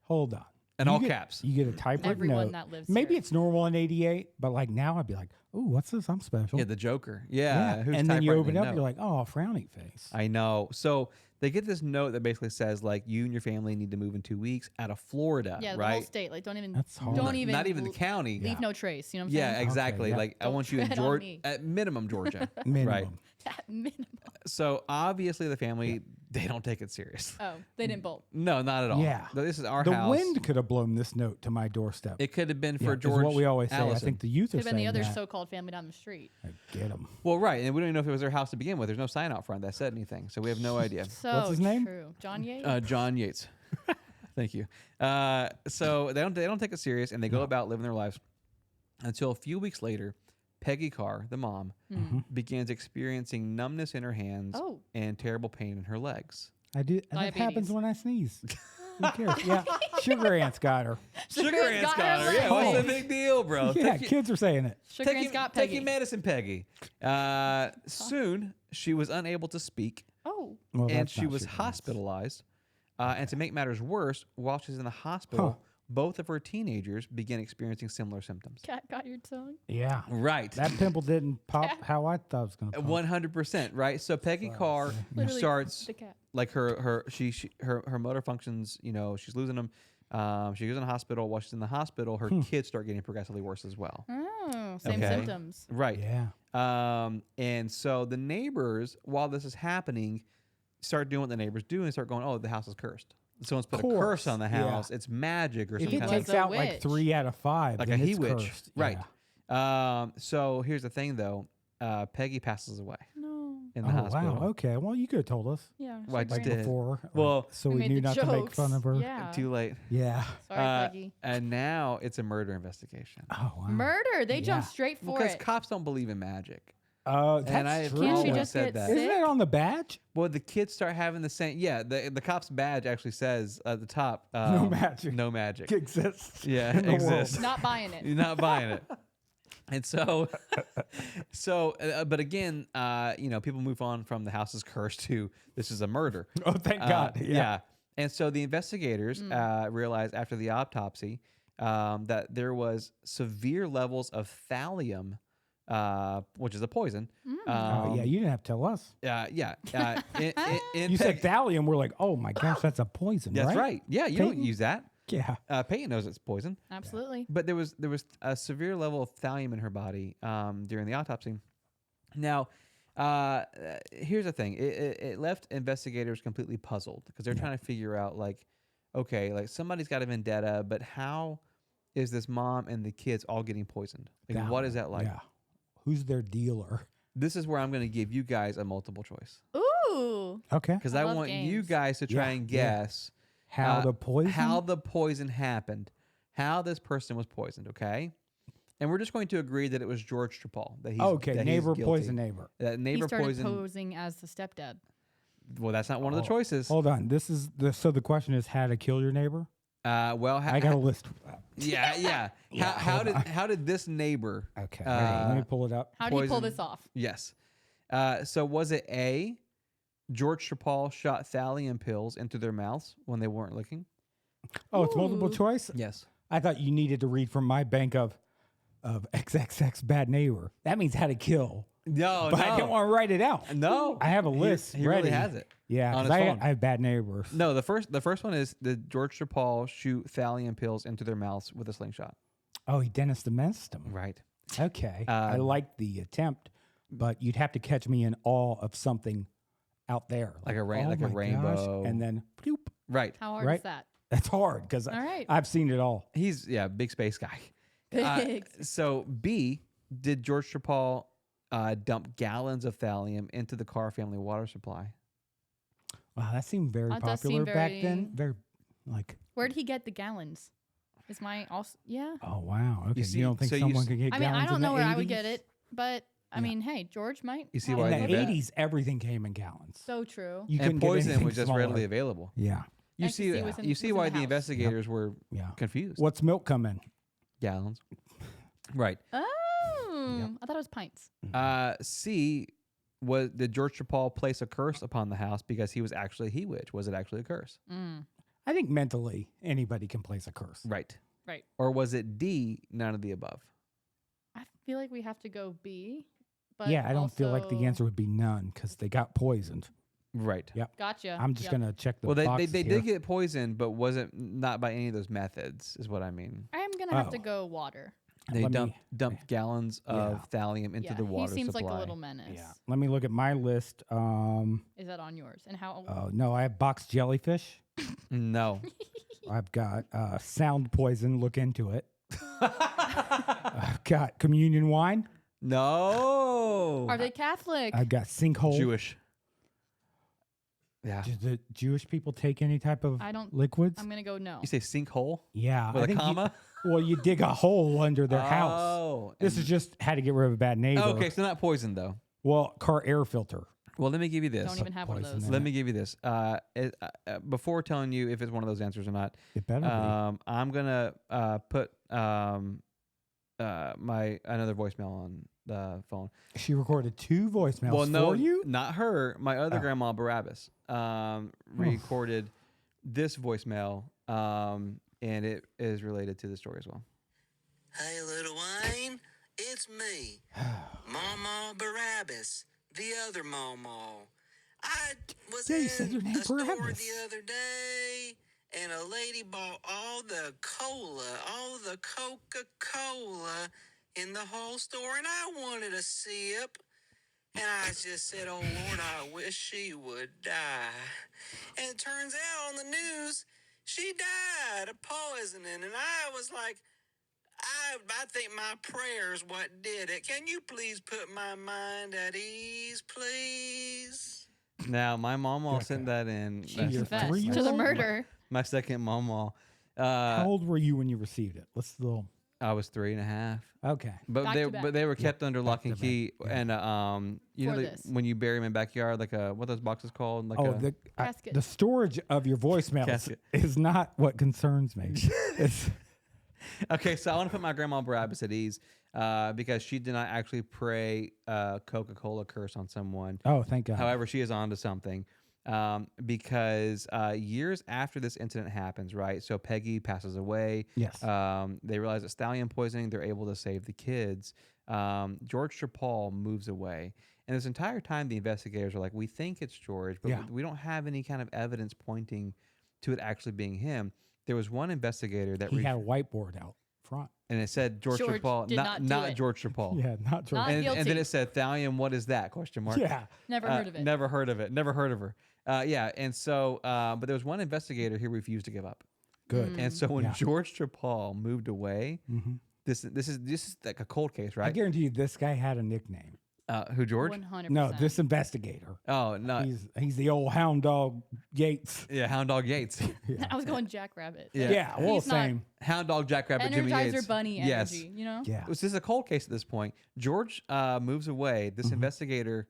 Hold on. in You all get- caps. You get a typewritten Everyone note. that lives Maybe here. it's normal in 88, but like now I'd be like, "Ooh, what's this? I'm special." Yeah, the Joker. Yeah. Who's And then you typewriting open the it up, note? you're like, "Oh, frowny face." I know. So they get this note that basically says like you and your family need to move in 2 weeks out of Florida. Yeah, the right. whole state. Like, don't even. That's hard. Don't even. Not even the l- county. Leave no trace. You know what I'm Yeah, saying? exactly. yeah. Like I Don't want you in tread on Georgia, me. at minimum Georgia. Minimum. Right. At minimum. So obviously the family they don't take it serious. Oh, they didn't bolt. No, not at all. Yeah. This is our The house. wind could have blown this note to my doorstep. It could have been Yeah, for is George. what we always say. I Allison. think the youth are Could have been saying the other that. so-called family down the street. Get them. Well, right, and we don't even know if it was their house to begin with. There's no sign out front that said anything, so we have no idea. So his name? true. John Yates. John Yates. Thank you. So they don't take it serious, and they go about living their lives. until a few weeks later, Peggy Carr, the mom, begins experiencing numbness in her hands Oh. and terrible pain in her legs. I do. That happens Diabetes. when I sneeze. Who cares? Yeah, sugar ants got her. Sugar ants got her. Yeah, what's the big deal, bro? Yeah, Take your- kids are saying it. Sugar take ants your- got take Peggy. your medicine, Peggy. Soon, she was unable to speak, Oh. Well, and that's she not was sugar ants. hospitalized. And to make matters worse, while she's in the hospital, both of her teenagers began experiencing similar symptoms. Cat got your tongue. Yeah, Right. that pimple didn't pop how I thought it was gonna pop. 100%, right? So Peggy Carr Literally starts the cat. like her motor functions, she's losing them. She goes in the hospital. While she's in the hospital, her kids start getting progressively worse as well. Oh, same Okay. symptoms. Right. Yeah. And so the neighbors, while this is happening, start doing what the neighbors do and start going, "Oh, the house is cursed. Someone's put a curse Course, on the yeah. house. It's magic or If something." it was takes a out like witch. 3 out of 5, Like then a he it's witch. cursed. Right. Yeah. So here's the thing, though. Peggy passes away No. in the Oh hospital. wow. Okay. Well, you could have told us Yeah. Well, I sugar just like did. ants. before. Well, so We we made knew the not to make jokes. fun of her. Yeah. Too late. Yeah. Sorry, Peggy. And now it's a murder investigation. Oh wow. Murder. They jump Yeah. straight for Because it. cops don't believe in magic. That's And I true. Can't she always just said get that. sick? Isn't it on the badge? Well, the kids start having the same. Yeah, the cop's badge actually says at the top, No magic. No magic. Exists. Yeah, in the world. exists. Not buying it. You're not buying it. And so, but again, people move on from the house is cursed to this is a murder. Oh, thank God. Yeah. And so the investigators realized after the autopsy that there was severe levels of thallium, which is a poison. Oh, yeah, you didn't have to tell us. Yeah. In You said Peg- thallium. We're like, oh my gosh, that's a poison, That's right? right. Yeah, you don't Peyton? use that. Yeah. Peyton knows it's poison. Absolutely. But there was a severe level of thallium in her body during the autopsy. Now, here's the thing: it left investigators completely puzzled because they're trying to figure out, like, okay, like somebody's got a vendetta, but how is this mom and the kids all getting poisoned? Like, what is that like? Yeah. Who's their dealer? This is where I'm going to give you guys a multiple choice Ooh. Okay. because I I love want you games. guys to try Yeah, and yeah. guess How the poison? how the poison happened, how this person was poisoned. Okay. And we're just going to agree that it was George Trapal. That he's Okay, that he's neighbor guilty. poison neighbor. That He neighbor started poison. posing as the stepdad. Well, that's not one of the choices. Hold on. This is so the question is how to kill your neighbor? Well, I got a list. yeah. How did this neighbor? Okay. hold on, let me pull it up. How do you pull Poison. this off? Yes. So was it A, George Trapal shot thallium pills into their mouths when they weren't looking? Oh, it's multiple Ooh. choice? Yes. I thought you needed to read from my bank of XXX bad neighbor. That means how to kill. No, But I don't want to write it out. No, I have a list He ready. really has it. Yeah, on 'cause his phone. I have bad neighbors. No, the first one is did George Trapal shoot thallium pills into their mouths with a slingshot? Oh, he Dennis Demenced them. Right. Okay. I like the attempt, but you'd have to catch me in awe of something out there. Like a rain- oh like a my gosh, rainbow. and then bloop. Right. How hard Right. is that? That's hard because All right. I've seen it all. He's big space guy. Big. So B, did George Trapal dump gallons of thallium into the Carr family water supply? Wow, that seemed very That does popular seem back very- then. Very like, Where'd he get the gallons? Is my also yeah? oh wow. Okay, you, see- don't think so you someone s- could get I mean, gallons I don't in know the where I would get 80s? it, but I mean, hey, George might. You see have why a In I the do little that? bit. 80s, everything came in gallons. So true. You And couldn't get poison anything was just smaller. readily available. Yeah, You Ecstasy see, was in- you see was in why the the house. investigators were yeah. confused. What's milk come in? Gallons? Right. Oh, I thought it was pints. C, did George Trapal place a curse upon the house because he was actually a he witch? Was it actually a curse? Mm, I think mentally anybody can place a curse. Right. right. Or was it D, none of the above? I feel like we have to go B. But Yeah, I don't feel like the also- answer would be none because they got poisoned. Right. Yep. Gotcha. I'm just Yep. gonna check the Well, they boxes here. did get poisoned, but wasn't not by any of those methods, is what I mean. I am gonna have to Oh. go water. They Let me- dumped gallons of thallium into Yeah, the water he seems supply. like a little menace. Yeah. Let me look at my list. Is that on yours? And how? Oh no, I have box jellyfish. No. I've got sound poison. Look into it. I've got communion wine. No. Are they Catholic? I've got sinkhole. Jewish. Yeah. Do the Jewish people take any type of I don't- liquids? I'm gonna go no. You say sinkhole Yeah. with I a think comma? well, you dig a hole under their house. Oh. This is just how to get rid of a bad neighbor. Okay, so not poison though. Well, car air filter. Well, let me give you this. Don't even have one of poison those. in Let me give you this. Before telling you if it's one of those answers or not, It better I'm gonna put my another voicemail on the phone. be. She recorded 2 voicemails Well, no, for you. not her. My other Oh. grandma Barabbas recorded this voicemail, and it is related to the story as well. Hey, Little Wayne, it's me, Mama Barabbas, the other Mama. I was Yeah, you in said your name, a store Barabbas. the other day, and a lady bought all the Coca-Cola in the whole store, and I wanted a sip. And I just said, oh, Lord, I wish she would die. And it turns out on the news, she died of poisoning. And I was like, I think my prayer's what did it. Can you please put my mind at ease, please? Now, my mama sent that in. She Your confessed to 3-year-old? the murder. My second mama. How old were you when you received it? I was 3.5. Okay. But Back they to back. but they were kept under lock and to key, back, and you know For the, this. when you bury them in backyard, like what are those boxes called? Like Oh, Casket. the storage of your voicemails Casket. is not what concerns me. It's, okay, so I want to put my grandma Barabbas at ease because she did not actually pray Coca-Cola curse on someone. oh, thank God. However, she is onto something because years after this incident happens, right? So Peggy passes away. Yes. They realize it's thallium poisoning. They're able to save the kids. George Trapal moves away. And this entire time, the investigators are like, we think it's George, but Yeah. we don't have any kind of evidence pointing to it actually being him. There was one investigator that he had a whiteboard out front. and it said George George Trapal, did not do it. George Trapal. Yeah, not George. Not And then guilty. it said thallium. What is that? Question mark. Yeah. Never heard of it. Never heard of it. Never heard of her. Yeah, and so, but there was one investigator who refused to give up. Good. And so when Yeah. George Trapal moved away, Mhm. this is like a cold case, I right? guarantee you this guy had a nickname. Who George? 100%. No, this investigator. Oh no, He's the old hound dog Yates. yeah, Hound Dog Yates, I was going Jackrabbit. Yeah. Yeah, well, He's not- same. Hound Dog Jackrabbit Jimmy Energizer Yates. Bunny Yes. energy, you know? Yeah. This is a cold case at this point. George moves away. This Mm-hmm. investigator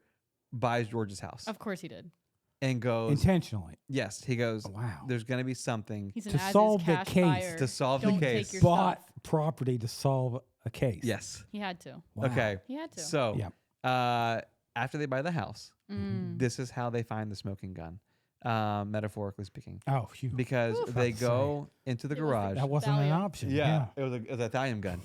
buys George's house Of course he did. and goes. Intentionally. Yes, he goes. Wow. There's going to be something. He's an To as-is solve the cash case. buyer. To solve the Don't case. Take your Bought stuff. property to solve a case. Yes. He had to. Wow. Okay. He had to. So, Yep. after they buy the house, Mm. this is how they find the smoking gun, metaphorically speaking, Oh, phew. because Oof. they About to go into the It was the- garage. That wasn't an Thallium. option. Yeah, it was a thallium gun.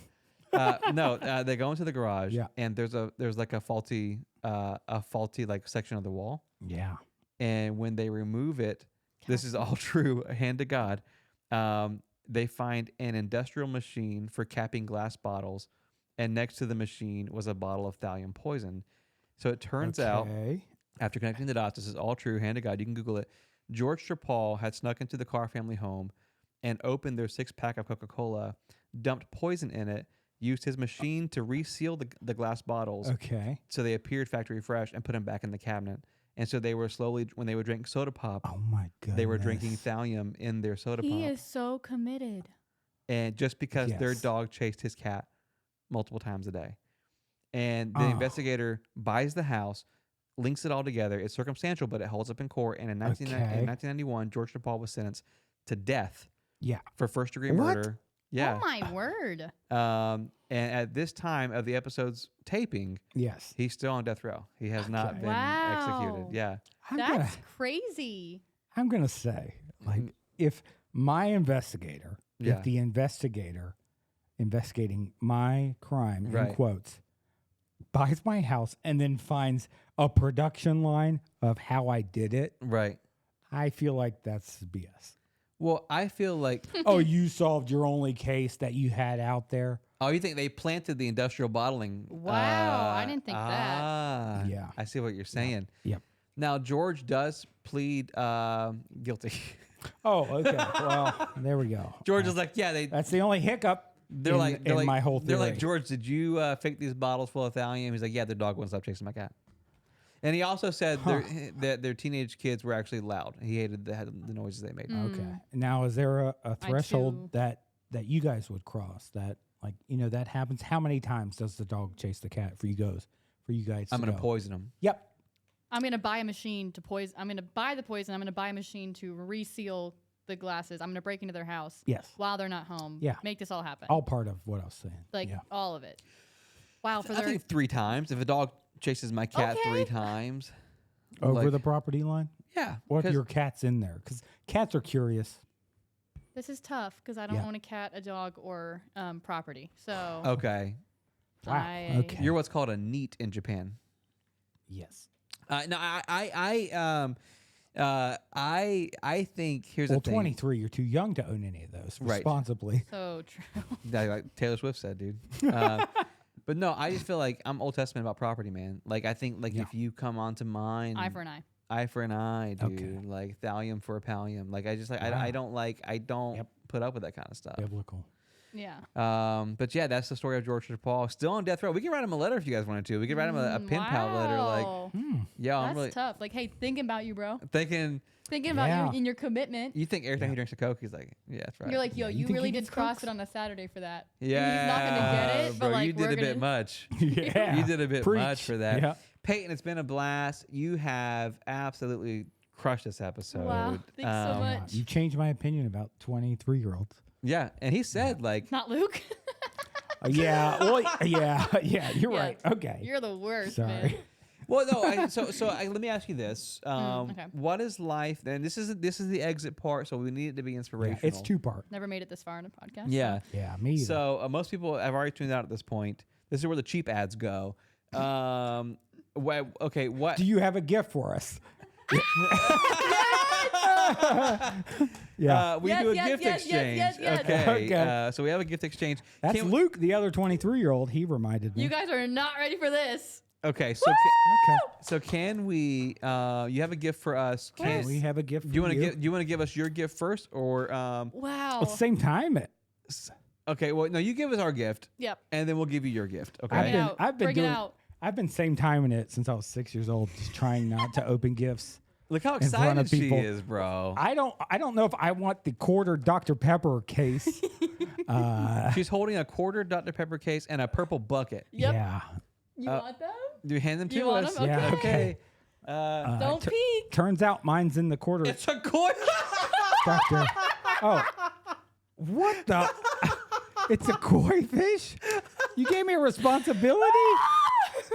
No, they go into the garage, Yeah. and there's like a faulty like section of the wall, Yeah. and when they remove it, this is all true, hand to God. They find an industrial machine for capping glass bottles, and next to the machine was a bottle of thallium poison. So it turns out, Okay. after connecting the dots, this is all true, hand to God, you can Google it. George Trapal had snuck into the Carr family home and opened their 6-pack of Coca-Cola, dumped poison in it, used his machine to reseal the glass bottles Okay. so they appeared factory fresh, and put them back in the cabinet. And so they were slowly, when they would drink soda pop, Oh my goodness. they were drinking thallium in their soda He pop. is so committed. And just because their Yes. dog chased his cat multiple times a day. And the Oh. investigator buys the house, links it all together. It's circumstantial, but it holds up in court. And in Okay. 1991, George Trapal was sentenced to death Yeah. for first-degree What? murder. Yeah. Oh my word. And at this time of the episode's taping, Yes. he's still on death row. He has not Okay. been Wow. executed. Yeah. That's crazy. I'm gonna say, like, if my investigator, Yeah. if the investigator investigating my crime in Right. quotes buys my house and then finds a production line of how I did it, Right. I feel like that's BS. Well, I feel like, Oh, you solved your only case that you had out there. oh, you think they planted the industrial bottling? Wow, I didn't think that. Ah, Yeah. I see what you're saying. Yep. Now, George does plead guilty. Oh, okay. Well, there we go. George is like, yeah, That's the only hiccup. they're in, like, in my whole they're theory. like, George, did you fake these bottles full of thallium? He's like, yeah, the dog wouldn't stop chasing my cat. And he also said that their teenage kids were actually loud. He hated the noises they made. Okay. Now, is there a threshold that you guys would cross that, like, that happens? How many times does the dog chase the cat for you guys? I'm going to go? poison him. Yep. I'm gonna buy a machine to poison. I'm gonna buy the poison. I'm gonna buy a machine to reseal the glasses. I'm gonna break into their house. Yes. While they're not home. Yeah. Make this all happen. All part of what I was saying. Like yeah. all of it. Wow. For I their think 3 times. If a dog chases my cat Okay. 3 times. Over like- the property line? Yeah. What if 'cause- your cat's in there? Because cats are curious. this is tough because I don't Yeah. own a cat, a dog, or property. So Okay. Wow. Okay. You're what's called a NEET in Japan. Yes. No, I think here's Well, the thing. 23, you're too young to own any of those Right. responsibly. so true. Like Taylor Swift said, dude. But no, I just feel like I'm Old Testament about property, man. Like I think like Yeah. if you come onto mine, Eye for an eye. eye for an eye, dude. Okay. Like thallium for a pallium. Like I just like Wow. I don't Yep. put up with that kind of stuff. Biblical. Yeah. But yeah, that's the story of George Paul. Still on death row. We can write him a letter if you guys wanted to. We could write him a pen pal letter. Like, Wow. yeah, I'm That's really tough. Like, hey, thinking about you, bro. thinking. Thinking about Yeah. you in your commitment. You think every time he drinks a Coke, he's like, yeah, that's right. You're like, yo, you you think really he did gets cross Cokes? it on a Saturday for that. yeah, He's not gonna get it, bro. but like you did we're a bit gonna- much. Yeah. You did a bit Preach. much for that. Yeah. Peyton, it's been a blast. You have absolutely crushed this episode. Wow, thanks so much. You changed my opinion about 23-year-olds. Yeah, and he said like, Not Luke. Yeah. Well, yeah. You're Yeah. right. Okay. You're the worst, Sorry. man. well, no. Let me ask you this: okay. what is life? And this is the exit part, so we need it to be Yeah, inspirational. it's 2-part. Never made it this far in a podcast. Yeah. Yeah, me either. So most people have already tuned out at this point. This is where the cheap ads go. Okay, what? Do you have a gift for us? Yeah. We Yes, do a yes, gift yes, yes, exchange. yes, yes. Okay. Okay. So we have a gift exchange. That's Can- Luke, the other 23-year-old. He reminded me. You guys are not ready for this. Okay. So Okay. so can we? You have a gift for us. Can we have a gift for Do you want to you? give? Do you want to give us your gift first, or Wow. At the same time, Okay. Well, no. You give us our gift, Yep. and then we'll give you your gift. Okay. Bring it out. I've been Bring it doing. out. I've been same timing it since I was 6 years old, just trying not to open gifts. Look how in front of excited she people. is, bro. I don't know if I want the quarter Dr. Pepper case. She's holding a quarter Dr. Pepper case and a purple bucket. Yep. Yeah. You want them? Do you hand them to You want us? them? Yeah, Okay. okay. Don't peek. Turns out mine's in the quarter It's a quarter. Dr. Oh. What the? It's a koi fish? You gave me a responsibility?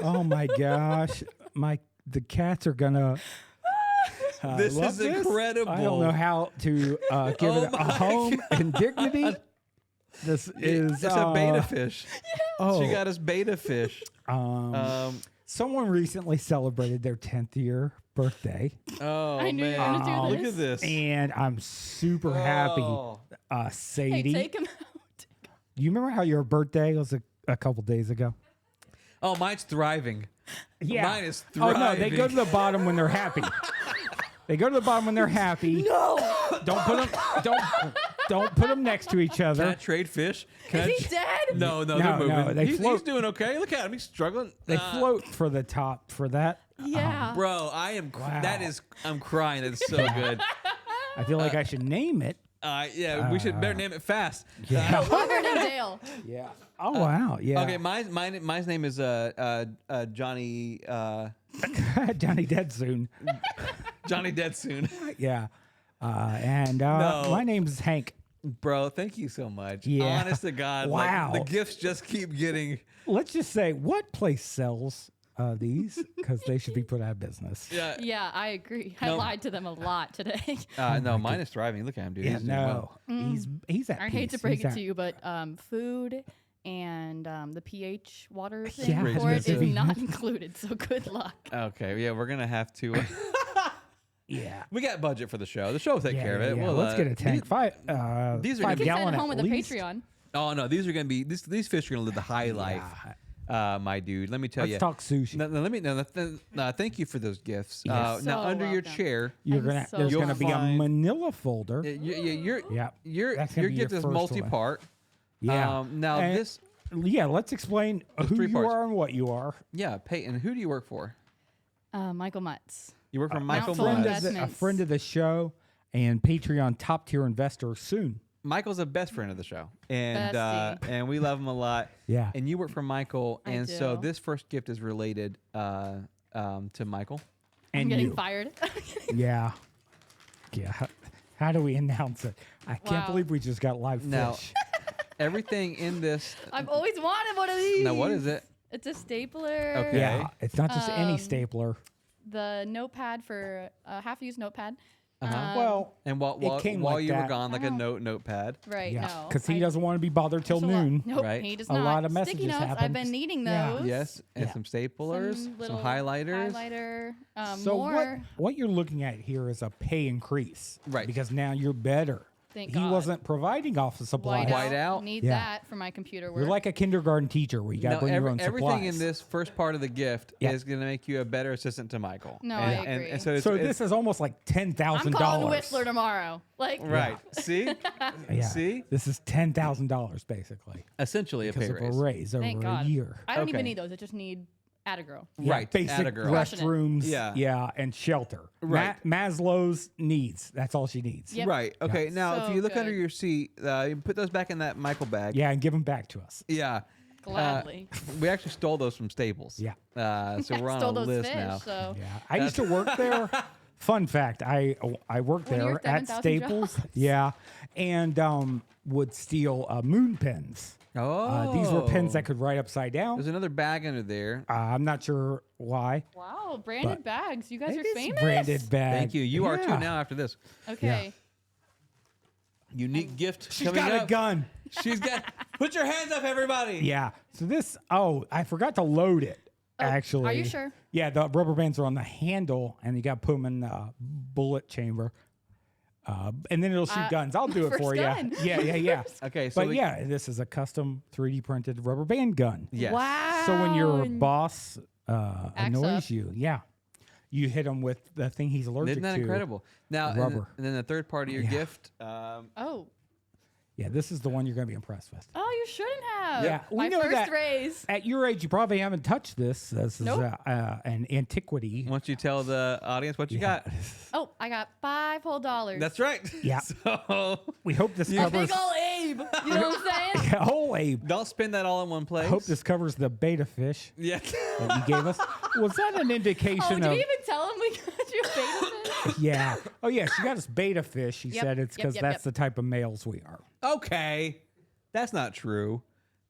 Oh my gosh. The cats are gonna This love is this. incredible. I don't know how to give Oh it a my home and dignity. This is It's a beta fish. Oh, She got us beta fish. someone recently celebrated their 10th year birthday, Oh I knew you were man, gonna do look this. at this. and I'm super happy. Oh. Hey, Sadie, take him out. you remember how your birthday was a couple days ago? Oh, mine's thriving. Yeah. Mine is Oh no, they go to thriving. the bottom when they're happy. They go to the bottom when they're happy. No. Don't put them. Don't put them next to each Can I other. trade fish? Can Is I he dead? No, No, they're moving. no, they he's float. doing okay. Look at him. He's struggling. They float for the top for that. Yeah. Bro, I am. Wow. That is. I'm crying. That's so good. I feel like I should name it. Yeah, we should better name it fast. Yeah. Robert and Dale. Yeah. Oh wow. Yeah. Okay, my name is Johnny Johnny dead soon. Johnny Dead Soon. Yeah. And No. my name's Hank. Bro, thank you so much. Yeah. Honest to God. Wow. Like, the gifts just keep getting. Let's just say, what place sells these? Because they should be put out of business. Yeah. Yeah, I agree. I No. lied to them a lot today. No, mine is thriving. Look at him, dude. Yeah. He's doing No. well. He's at I hate to peace. break He's it at- to you, but food and the pH water thing Yeah, for it is Mississippi. not included. So good luck. Okay, yeah, we're gonna have to. Yeah. We got budget for the show. The show will take care of it. Yeah. We'll, Let's get a tank. These, Five. these are You gonna 5 be- can gallon send it home at with the least. Patreon. oh no, these are gonna be. These fish are gonna live the high life. My dude. Let me tell Let's you. talk sushi. Thank you for those gifts. Yes. Now So under your welcome. chair, You're I'm gonna. so There's You'll gonna be a find- Manila folder. your Yeah. your That's gonna be gift your is first one. multi-part. Yeah. Now And- this. Yeah. Let's explain who 3 you parts. are and what you are. Yeah, Peyton. Who do you work for? Michael Mutz. You work for Michael Mountful friend Mutz. of the, a Investments. friend of the show and Patreon top tier investor soon. Michael's a best friend of the show, and Bestie. and we love him a lot. Yeah. And you work for Michael, I and so do. this first gift is related to Michael. I'm And getting you. fired. Yeah. Yeah. How do we announce it? I can't Wow. believe we just got live Now- fish. Everything in this. I've always wanted one of these. Now, what is it? It's a stapler. Okay. Yeah. It's not just any stapler. The notepad for half-used notepad. Uh-huh. Well, And while it came while like you were that. gone, like a Oh. notepad. Right. yeah. No. Because he I- doesn't want to be bothered till there's a lot- noon. Nope. Right. He does A not. lot of Sticky messages notes. I've happen. been needing Yeah. those. Yes, and Yeah. some staplers, some little highlighters. Highlighter. So More. what you're looking at here is a pay increase. Right. Because now you're better. Thank he God. wasn't providing office supplies. Whiteout. Whiteout? Need Yeah. that for my computer work. You're like a kindergarten teacher where you got to No, bring your own everything supplies. in this first part of the gift Yeah. is going to make you a better assistant to Michael. No, and, I and, agree. and so it's, So it's- this is almost like I'm $10,000. calling Whistler tomorrow. Like. right. See, Yeah. See? This is $10,000 basically essentially a because pay of a raise. raise over Thank a God. year. I don't Okay. even need those. I just need add a girl. Yeah, Right, basic atta girl. restrooms. Yeah. and shelter. Right. Maslow's needs. That's all she needs. Yep. Right. Okay. Now, if So you look under good. your seat, you put those back in that Michael bag. Yeah, and give them back to us. Yeah. Gladly. We actually stole those from Staples. Yeah. So we're on Stole a those list fish. now. So. Yeah, I used to work there. Fun fact: I worked When you there worked at 7,000 Staples. jobs. Yeah, and would steal moon pens. Oh. These were pens that could write upside down. There's another bag under there. I'm not sure why. Wow, branded But bags. You guys It are is famous. branded bag. Thank you. You are too Yeah. now after this. Okay. Unique gift. She's coming got a up. gun. She's got. Put your hands up, everybody. Yeah. So this. Oh, I forgot to load it. Actually. are you sure? Yeah, the rubber bands are on the handle, and you got to put them in the bullet chamber. And then it'll shoot guns. I'll do it first for you. gun. Yeah. Okay. So But yeah, this is a custom 3D printed rubber band gun. Yes. Wow. So when your and- boss annoys up. you, you hit him with the thing he's allergic Isn't that to. incredible? Now, Rubber. and then the third part of your Yeah. gift. Oh. Yeah, this is the one you're going to be impressed with. Oh, you shouldn't have. Yeah, we My know first that. raise. At your age, you probably haven't touched this. This is Nope. an antiquity. Once you tell the audience what you got. Oh, I got $5 whole. That's right. Yeah. So We hope this A covers. big ol' Abe. You know what I'm saying? Oh, Abe. don't spend that all in one place. I hope this covers the beta fish Yeah. that you gave us. Was that an Oh, indication did of? we even tell him we got you a beta fish? Yeah. Oh, yeah. She got us beta fish. She Yep, said it's yep, because yep, that's yep. the type of males we are. Okay. That's not true,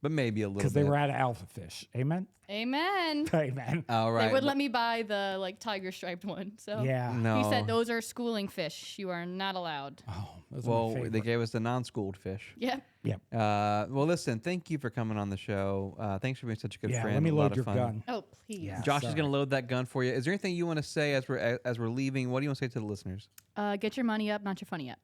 but maybe a little bit. Because they were out of alpha fish. Amen. Amen. Amen. All right. They would let me buy the tiger striped one. So Yeah. No. he said those are schooling fish. You are not allowed. Oh, those are Well, my they favorite. gave us the non-schooled fish. Yep. Yep. Well, listen. Thank you for coming on the show. Thanks for being such a good Yeah. friend. Let me a lot load of your fun. gun. Oh, please. Yeah. Josh is Sorry. going to load that gun for you. Is there anything you want to say as we're leaving? What do you want to say to the listeners? Get your money up, not your funny up.